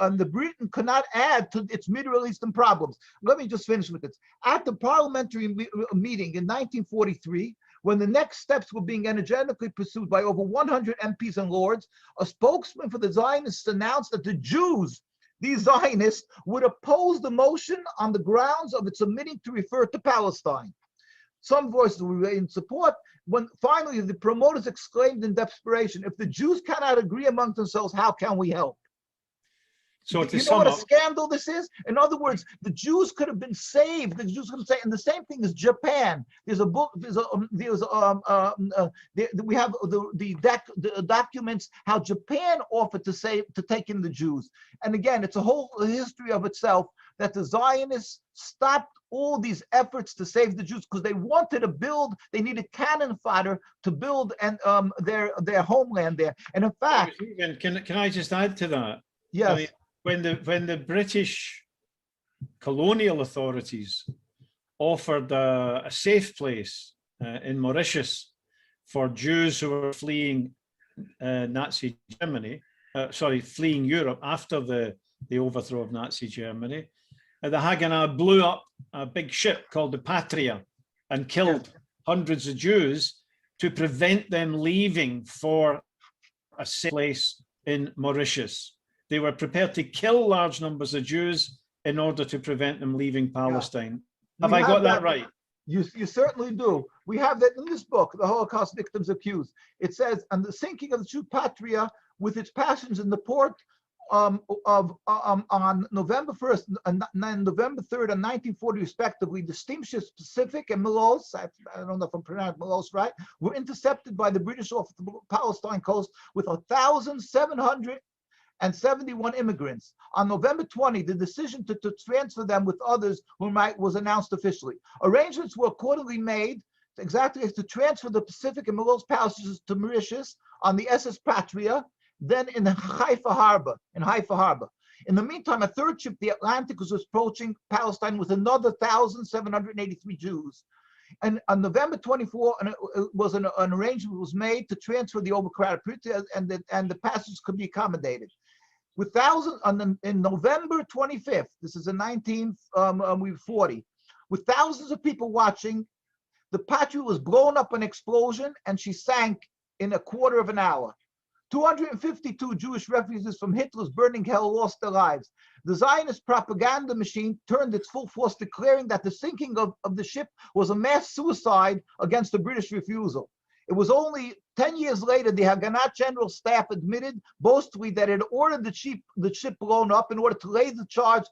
and the Britain could not add to its Middle Eastern problems. Let me just finish with this. At the parliamentary meeting in 1943, when the next steps were being energetically pursued by over 100 MPs and lords, a spokesman for the Zionists announced that the Jews, these Zionists, would oppose the motion on the grounds of its omitting to refer to Palestine. Some voices were in support, when finally the promoters exclaimed in desperation, if the Jews cannot agree among themselves, how can we help? So you know what a scandal this is? In other words, the Jews could have been saved. The Jews could have saved, and the same thing is Japan. There's a book. We have the documents how Japan offered to take in the Jews. And again, it's a whole history of itself that the Zionists stopped all these efforts to save the Jews because they wanted to build. They needed cannon fodder to build and their homeland there. And in fact, can I just add to that? Yes. I mean, when the British colonial authorities offered a safe place in Mauritius for Jews who were fleeing Nazi Germany, fleeing Europe after the overthrow of Nazi Germany, the Haganah blew up a big ship called the Patria and killed hundreds of Jews to prevent them leaving for a safe place in Mauritius. They were prepared to kill large numbers of Jews in order to prevent them leaving Palestine. Have I got that right? You certainly do. We have that in this book, The Holocaust Victims Accused. It says, and the sinking of the true Patria with its passions in the port on November 1st and November 3rd and 1940 respectively, the steamships Pacific and Milos, I don't know if I'm pronouncing Milos right, were intercepted by the British off the Palestine coast with 1,771 immigrants. On November 20, the decision to transfer them with others was announced officially. Arrangements were accordingly made exactly as to transfer the Pacific and Milos passengers to Mauritius on the SS Patria, then in Haifa Harbor. In the meantime, a third ship, the Atlantic, was approaching Palestine with another 1,783 Jews. And on November 24, an arrangement was made to transfer the overcrowded Patria, and the passengers could be accommodated. In November 25th, this is in 1940, with thousands of people watching, the Patria was blown up an explosion and she sank in a quarter of an hour. 252 Jewish refugees from Hitler's burning hell lost their lives. The Zionist propaganda machine turned its full force, declaring that the sinking of the ship was a mass suicide against the British refusal. It was only 10 years later, the Haganah General Staff admitted boastfully that it ordered the ship blown up in order to lay this charge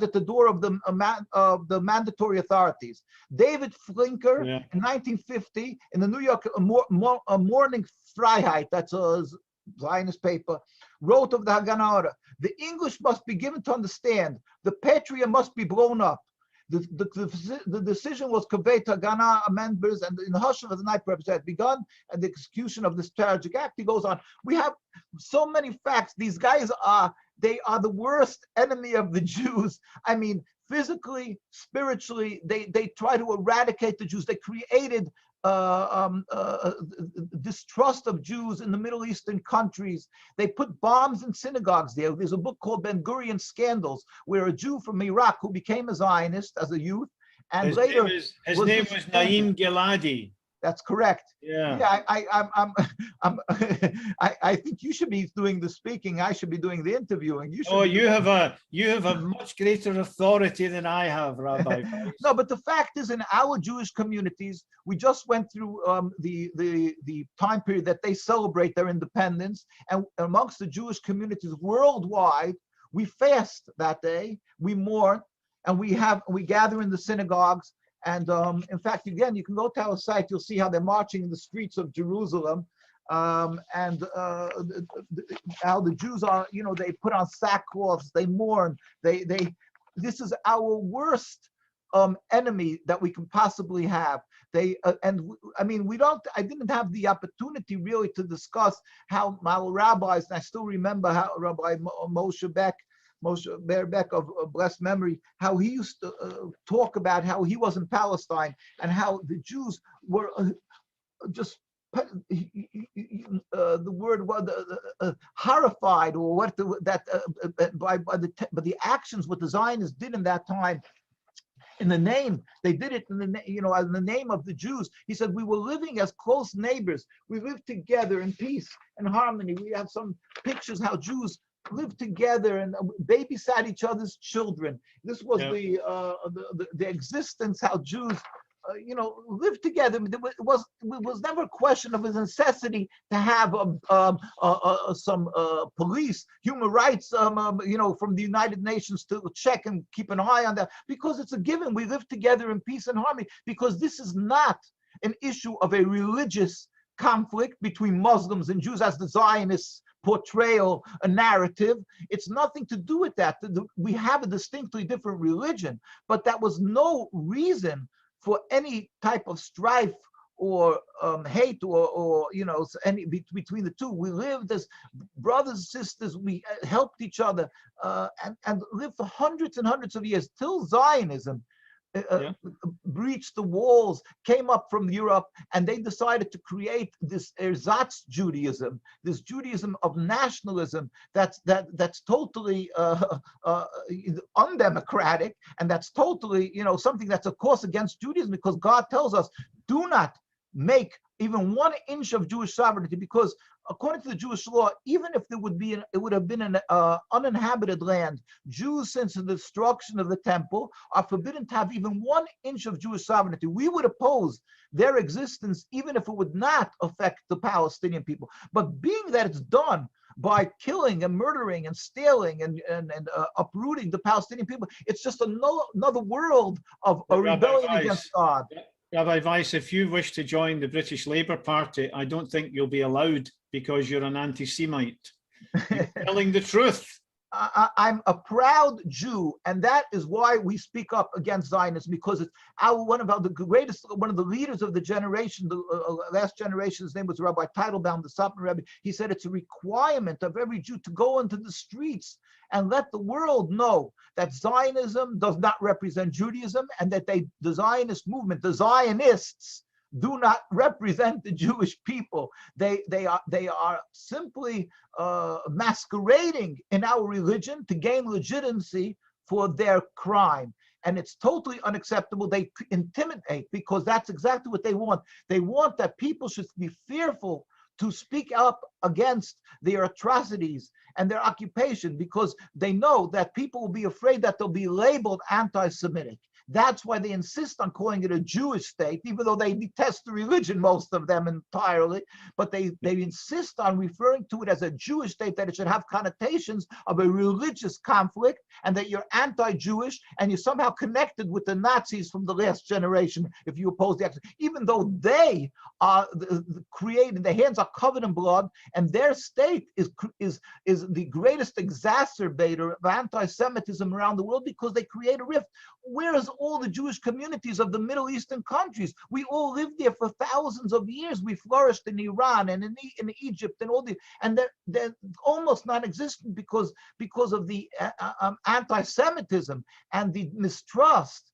at the door of the mandatory authorities. David Flinker, in 1950, in the New York Morning Freiheit, that's a Zionist paper, wrote of the Haganah order, the English must be given to understand the Patria must be blown up. The decision was conveyed to Haganah members, and in the hush of the night purpose had begun, and the execution of this tragic act. He goes on. We have so many facts. These guys are the worst enemy of the Jews. I mean, physically, spiritually, they try to eradicate the Jews. They created distrust of Jews in the Middle Eastern countries. They put bombs in synagogues there. There's a book called Ben Gurion Scandals, where a Jew from Iraq who became a Zionist as a youth, and his later name was Naim Giladi. That's correct. Yeah. I think you should be doing the speaking. I should be doing the interviewing. You have a much greater authority than I have, Rabbi. No, but the fact is, in our Jewish communities, we just went through the time period that they celebrate their independence, and amongst the Jewish communities worldwide, we fast that day, we mourn, and we gather in the synagogues. And in fact, again, you can go to our site, you'll see how they're marching in the streets of Jerusalem, and how the Jews are, they put on sackcloths, they mourn, this is our worst enemy that we can possibly have. I didn't have the opportunity really to discuss how our rabbis, and I still remember how Rabbi Moshe Beck of blessed memory, how he used to talk about how he was in Palestine and how the Jews were just the word was horrified, or by the actions what the Zionists did in that time. In the name, they did it in the name of the Jews. He said, we were living as close neighbors. We lived together in peace and harmony. We have some pictures how Jews lived together and babysat each other's children. This was the existence, how Jews lived together. It was never a question of a necessity to have some police, human rights, from the United Nations to check and keep an eye on that, because it's a given. We live together in peace and harmony, because this is not an issue of a religious conflict between Muslims and Jews, as the Zionists portrayal, a narrative. It's nothing to do with that. We have a distinctly different religion, but that was no reason for any type of strife or hate or any between the two. We lived as brothers and sisters. We helped each other and lived for hundreds and hundreds of years till Zionism breached the walls, came up from Europe, and they decided to create this ersatz Judaism, this Judaism of nationalism that's totally undemocratic, and that's totally something that's of course against Judaism, because God tells us, do not make even 1 inch of Jewish sovereignty, because according to the Jewish law, even if it would have been an uninhabited land, Jews, since the destruction of the temple, are forbidden to have even 1 inch of Jewish sovereignty. We would oppose their existence even if it would not affect the Palestinian people. But being that it's done by killing and murdering and stealing and uprooting the Palestinian people, it's just another world of a rebellion against God. Rabbi Weiss, if you wish to join the British Labour Party, I don't think you'll be allowed, because you're an anti-Semite. You're telling the truth. I'm a proud Jew, and that is why we speak up against Zionism, because it's one of the leaders of the generation, the last generation. His name was Rabbi Teitelbaum, the Satmar Rebbe. He said it's a requirement of every Jew to go into the streets and let the world know that Zionism does not represent Judaism, and that the Zionist movement, the Zionists, do not represent the Jewish people. They are simply masquerading in our religion to gain legitimacy for their crime. And it's totally unacceptable. They intimidate, because that's exactly what they want. They want that people should be fearful to speak up against their atrocities and their occupation, because they know that people will be afraid that they'll be labeled anti-Semitic. That's why they insist on calling it a Jewish state, even though they detest the religion, most of them entirely. But they insist on referring to it as a Jewish state, that it should have connotations of a religious conflict, and that you're anti-Jewish and you're somehow connected with the Nazis from the last generation if you oppose the action, even though they are created, their hands are covered in blood, and their state is the greatest exacerbator of anti-Semitism around the world, because they create a rift. Whereas all the Jewish communities of the Middle Eastern countries, we all lived there for thousands of years. We flourished in Iran and in Egypt and all the, and they're almost non-existent because of the anti-Semitism and the mistrust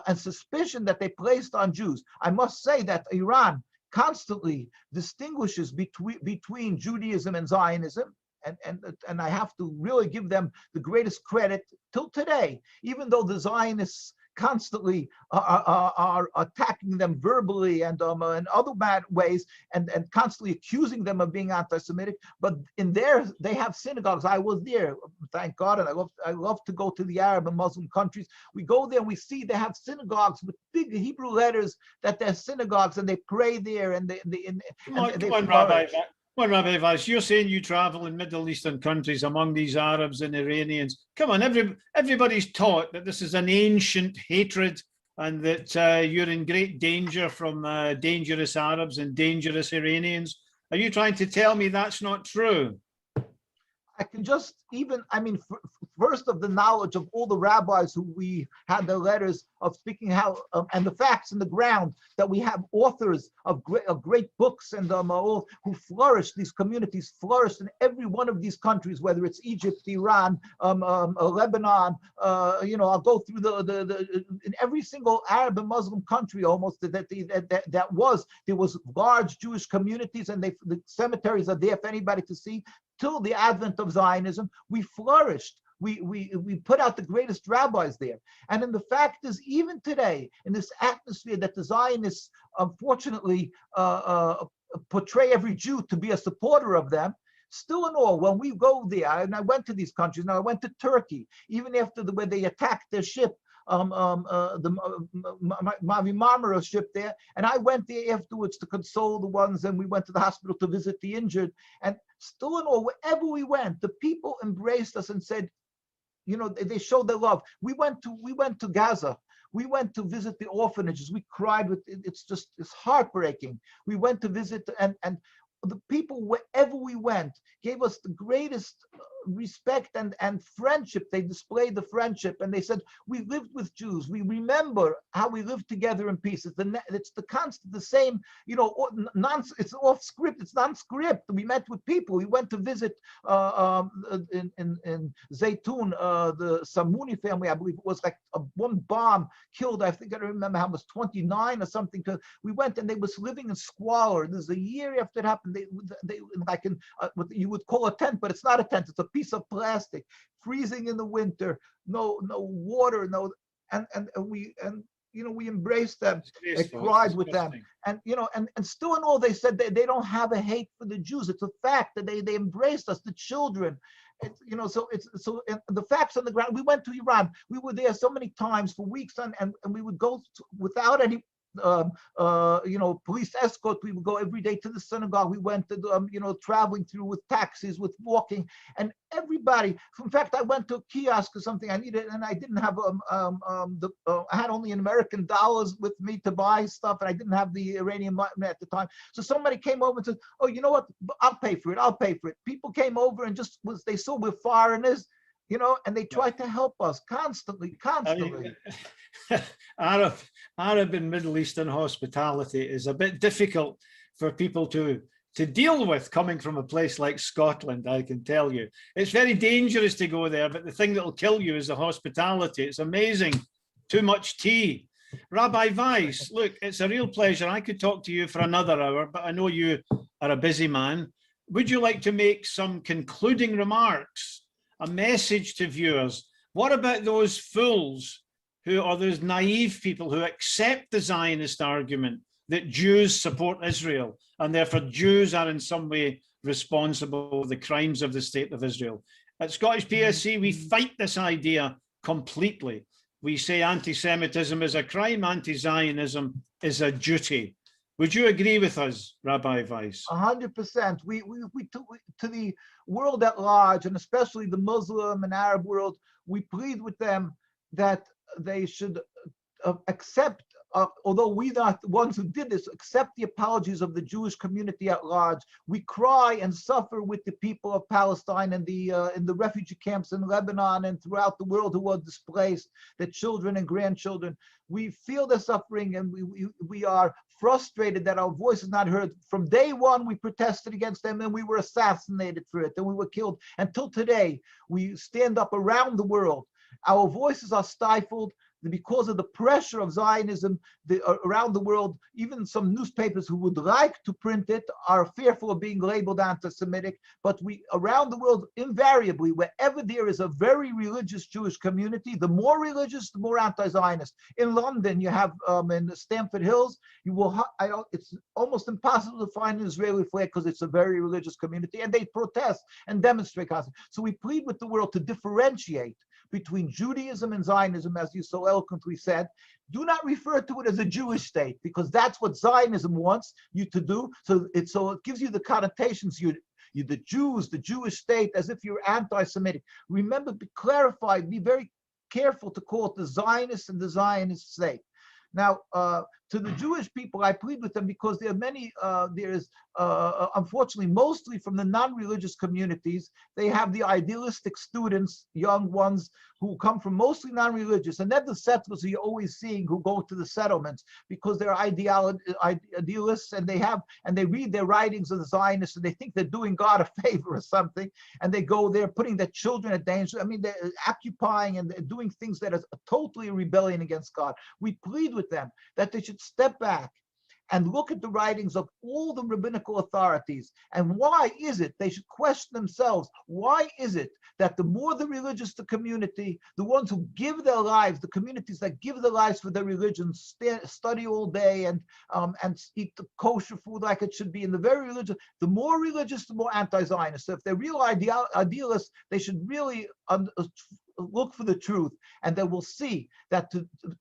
and suspicion that they placed on Jews. I must say that Iran constantly distinguishes between Judaism and Zionism. And I have to really give them the greatest credit till today, even though the Zionists constantly are attacking them verbally and in other bad ways, and constantly accusing them of being anti-Semitic. But they have synagogues. I was there, thank God, and I love to go to the Arab and Muslim countries. We go there and we see they have synagogues with big Hebrew letters that they're synagogues, and they pray there, and Come on, Rabbi. Well, Rabbi Weiss, you're saying you travel in Middle Eastern countries among these Arabs and Iranians. Come on, everybody's taught that this is an ancient hatred and that you're in great danger from dangerous Arabs and dangerous Iranians. Are you trying to tell me that's not true? I can just first of the knowledge of all the rabbis who we had their letters of speaking how, and the facts in the ground, that we have authors of great books and all who flourished, these communities flourished in every one of these countries, whether it's Egypt, Iran, Lebanon, I'll go through in every single Arab and Muslim country almost there was large Jewish communities, and the cemeteries are there for anybody to see. Till the advent of Zionism, we flourished. We put out the greatest rabbis there. And then the fact is, even today, in this atmosphere that the Zionists, unfortunately, portray every Jew to be a supporter of them, still in all, when we go there, and I went to these countries, now I went to Turkey, even after when they attacked their ship, the Mavi Marmara ship there, and I went there afterwards to console the ones, and we went to the hospital to visit the injured. And still in all, wherever we went, the people embraced us and said, they showed their love. We went to Gaza. We went to visit the orphanages. We cried it's heartbreaking. We went to visit, and the people, wherever we went, gave us the greatest respect and friendship. They displayed the friendship, and they said, we lived with Jews. We remember how we lived together in peace. It's the constant, the same, it's off script, it's non-script. We met with people. We went to visit in Zaytun, the Samuni family, I believe it was like one bomb killed, I think I remember how it was 29 or something. We went and they was living in squalor. There's a year after it happened, they like in what you would call a tent, but it's not a tent, it's a piece of plastic, freezing in the winter, no water, and we embraced them, and cried with them, and still in all, they said they don't have a hate for the Jews. It's a fact that they embraced us, the children. So the facts on the ground. We went to Iran. We were there so many times for weeks, and we would go without any police escort. We would go every day to the synagogue. We went to, traveling through with taxis, with walking, and everybody. In fact, I went to a kiosk or something I needed, and I didn't have I had only American dollars with me to buy stuff, and I didn't have the Iranian money at the time. So somebody came over and said, "Oh, you know what? I'll pay for it. I'll pay for it." People came over and they saw we're foreigners, and they tried to help us constantly. Arab and Middle Eastern hospitality is a bit difficult for people to deal with coming from a place like Scotland, I can tell you. It's very dangerous to go there, but the thing that will kill you is the hospitality. It's amazing. Too much tea. Rabbi Weiss, look, it's a real pleasure. I could talk to you for another hour, but I know you are a busy man. Would you like to make some concluding remarks, a message to viewers? What about those fools or those naive people who accept the Zionist argument that Jews support Israel and therefore Jews are in some way responsible for the crimes of the state of Israel? At Scottish PSC, we fight this idea completely. we say anti-Semitism is a crime, anti-Zionism is a duty. Would you agree with us, Rabbi Weiss? 100%. We to the world at large, and especially the Muslim and Arab world, we plead with them that they should accept, although we're not the ones who did this, accept the apologies of the Jewish community at large. We cry and suffer with the people of Palestine and in the refugee camps in Lebanon and throughout the world who are displaced, their children and grandchildren. We feel the suffering, and we are frustrated that our voice is not heard. From day one, we protested against them, and we were assassinated for it, and we were killed. Until today, we stand up around the world. Our voices are stifled because of the pressure of Zionism around the world. Even some newspapers who would like to print it are fearful of being labeled anti-Semitic. But we, around the world, invariably, wherever there is a very religious Jewish community, the more religious, the more anti-Zionist. In London, you have in the Stamford Hills, you will. It's almost impossible to find an Israeli flag because it's a very religious community, and they protest and demonstrate constantly. So we plead with the world to differentiate between Judaism and Zionism, as you so eloquently said. Do not refer to it as a Jewish state, because that's what Zionism wants you to do. So it gives you the connotations, you the Jews, the Jewish state, as if you're anti-Semitic. Remember, clarify, be very careful to call it the Zionist and the Zionist state. Now, to the Jewish people, I plead with them because there are many, unfortunately, mostly from the non-religious communities. They have the idealistic students, young ones, who come from mostly non-religious. And they're the settlers you're always seeing who go to the settlements because they're idealists, and they read their writings of the Zionists, and they think they're doing God a favor or something. And they go there putting their children at danger. I mean, they're occupying and they're doing things that is totally a rebellion against God. We plead with them that they should step back and look at the writings of all the rabbinical authorities. And why is it they should question themselves? Why is it that the more the religious the community, the ones who give their lives, the communities that give their lives for their religion, study all day and eat the kosher food like it should be, and the very religious, the more religious, the more anti-Zionist. So if they're real idealists, they should really look for the truth, and they will see that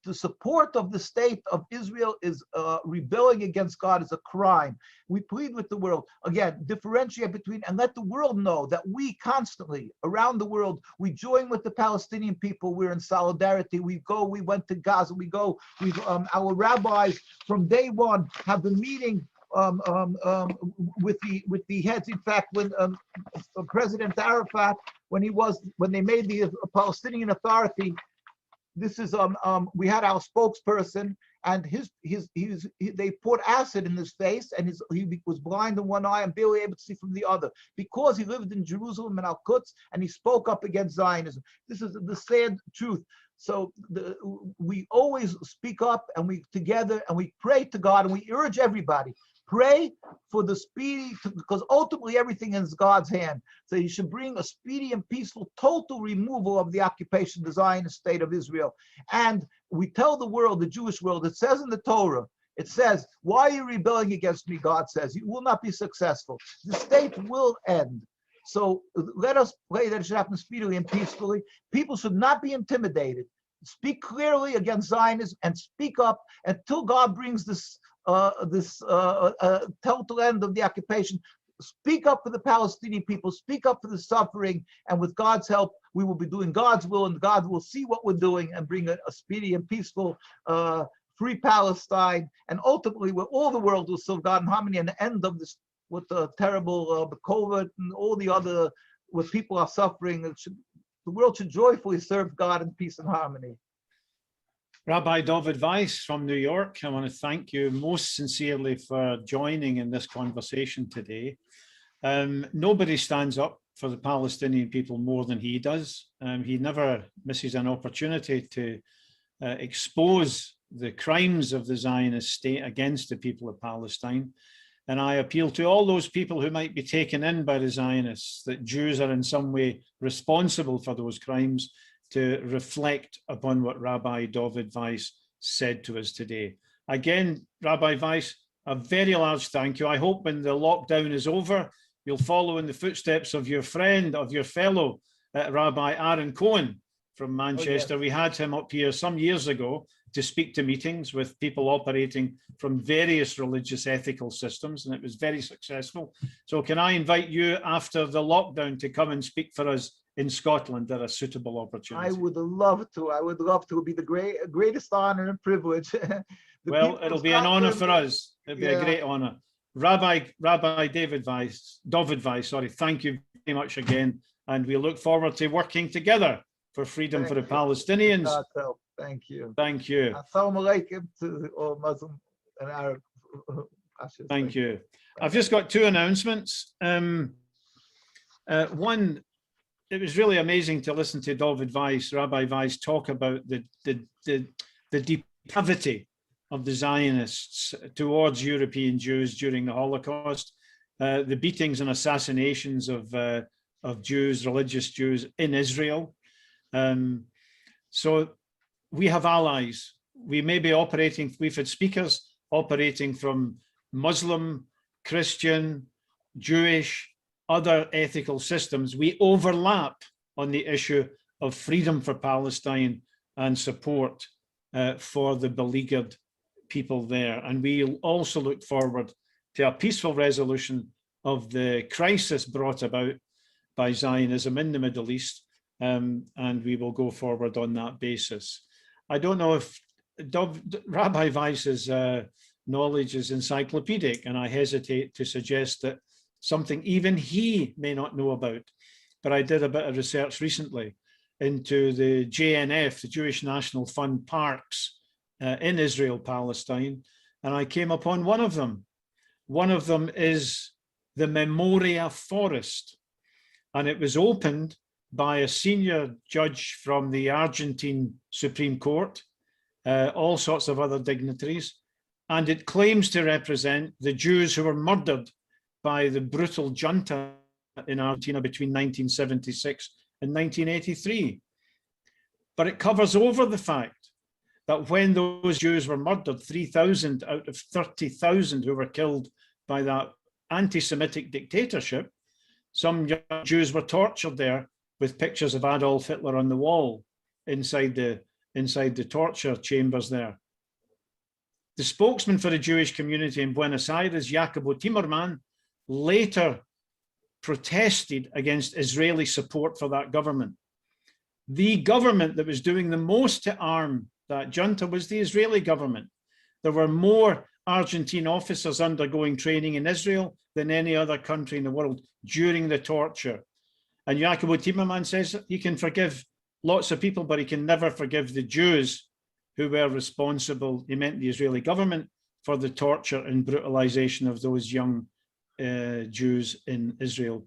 the support of the state of Israel is rebelling against God is a crime. We plead with the world, again, differentiate between, and let the world know that we constantly, around the world, we join with the Palestinian people. We're in solidarity. We went to Gaza, our rabbis from day one have been meeting with the heads. In fact, when President Arafat, when they made the Palestinian Authority, this is we had our spokesperson, and they poured acid in his face, and he was blind in one eye and barely able to see from the other, because he lived in Jerusalem and Al-Quds, and he spoke up against Zionism. This is the sad truth. So we always speak up, and we together, and we pray to God, and we urge everybody, pray for the speedy, because ultimately everything is God's hand. So you should bring a speedy and peaceful total removal of the occupation, the Zionist state of Israel. And we tell the world, the Jewish world, it says in the Torah, it says, why are you rebelling against me? God says, you will not be successful. The state will end. So let us pray that it should happen speedily and peacefully. People should not be intimidated. Speak clearly against Zionism and speak up until God brings this total end of the occupation. Speak up for the Palestinian people, speak up for the suffering, and with God's help, we will be doing God's will, and God will see what we're doing and bring a speedy and peaceful, free Palestine, and ultimately where all the world will serve God in harmony, and the end of this with the terrible COVID and all the other, where people are suffering. The world should joyfully serve God in peace and harmony. Rabbi Dovid Weiss from New York, I want to thank you most sincerely for joining in this conversation today. Nobody stands up for the Palestinian people more than he does. He never misses an opportunity to expose the crimes of the Zionist state against the people of Palestine. And I appeal to all those people who might be taken in by the Zionists, that Jews are in some way responsible for those crimes, to reflect upon what Rabbi Dovid Weiss said to us today. Again, Rabbi Weiss, a very large thank you. I hope when the lockdown is over, you'll follow in the footsteps of your friend, of your fellow Rabbi Aaron Cohen, from Manchester. We had him up here some years ago to speak to meetings with people operating from various religious ethical systems, and it was very successful. So can I invite you after the lockdown to come and speak for us in Scotland at a suitable opportunity? I would love to. I would love to. It would be the greatest honor and privilege. Well, it'll be an honor for us. It'll be a great honor. Rabbi Dovid Weiss, sorry, thank you very much again. And we look forward to working together for freedom for the Palestinians. Thank you. Thank you. Assalamu alaikum to all Muslim and Arab. Thank you. I've just got two announcements. One, it was really amazing to listen to Dovid Weiss, Rabbi Weiss, talk about the depravity of the Zionists towards European Jews during the Holocaust, the beatings and assassinations of Jews, religious Jews in Israel. So we have allies. We may be operating, we've had speakers operating from Muslim, Christian, Jewish, other ethical systems. We overlap on the issue of freedom for Palestine and support for the beleaguered people there. And we also look forward to a peaceful resolution of the crisis brought about by Zionism in the Middle East. And we will go forward on that basis. I don't know if Rabbi Weiss's knowledge is encyclopedic, and I hesitate to suggest that something even he may not know about. But I did a bit of research recently into the JNF, the Jewish National Fund parks in Israel, Palestine, and I came upon one of them. One of them is the Memoria Forest, and it was opened by a senior judge from the Argentine Supreme Court, all sorts of other dignitaries, and it claims to represent the Jews who were murdered by the brutal junta in Argentina between 1976 and 1983. But it covers over the fact that when those Jews were murdered, 3,000 out of 30,000 who were killed by that anti-Semitic dictatorship, some young Jews were tortured there with pictures of Adolf Hitler on the wall inside the torture chambers there. The spokesman for the Jewish community in Buenos Aires, Jacobo Timerman, later protested against Israeli support for that government. The government that was doing the most to arm that junta was the Israeli government. There were more Argentine officers undergoing training in Israel than any other country in the world during the torture. And Jacobo Timerman says he can forgive lots of people, but he can never forgive the Jews who were responsible, he meant the Israeli government, for the torture and brutalization of those young Jews in Israel,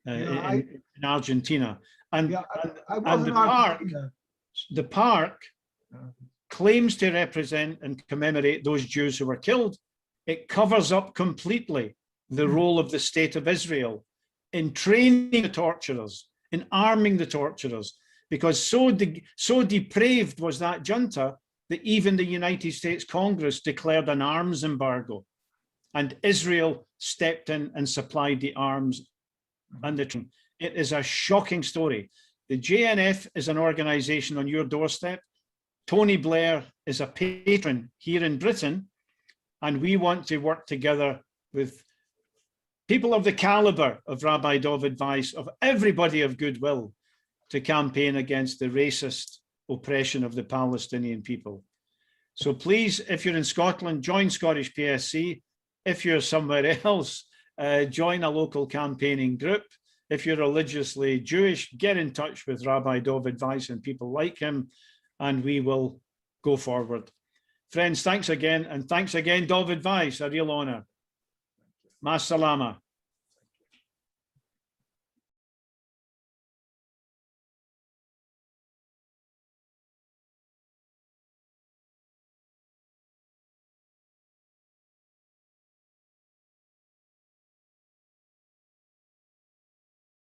in Argentina. And, the park claims to represent and commemorate those Jews who were killed. It covers up completely the role of the state of Israel in training the torturers, in arming the torturers, because so depraved was that junta that even the United States Congress declared an arms embargo, and Israel stepped in and supplied the arms and the training. It is a shocking story. The JNF is an organization on your doorstep. Tony Blair is a patron here in Britain, and we want to work together with people of the caliber of Rabbi Dovid Weiss, of everybody of goodwill, to campaign against the racist oppression of the Palestinian people. So please, if you're in Scotland, join Scottish PSC. If you're somewhere else, join a local campaigning group. If you're religiously Jewish, get in touch with Rabbi Dovid Weiss and people like him, and we will go forward. Friends, thanks again. And thanks again, Dovid Weiss, a real honor. Ma salama.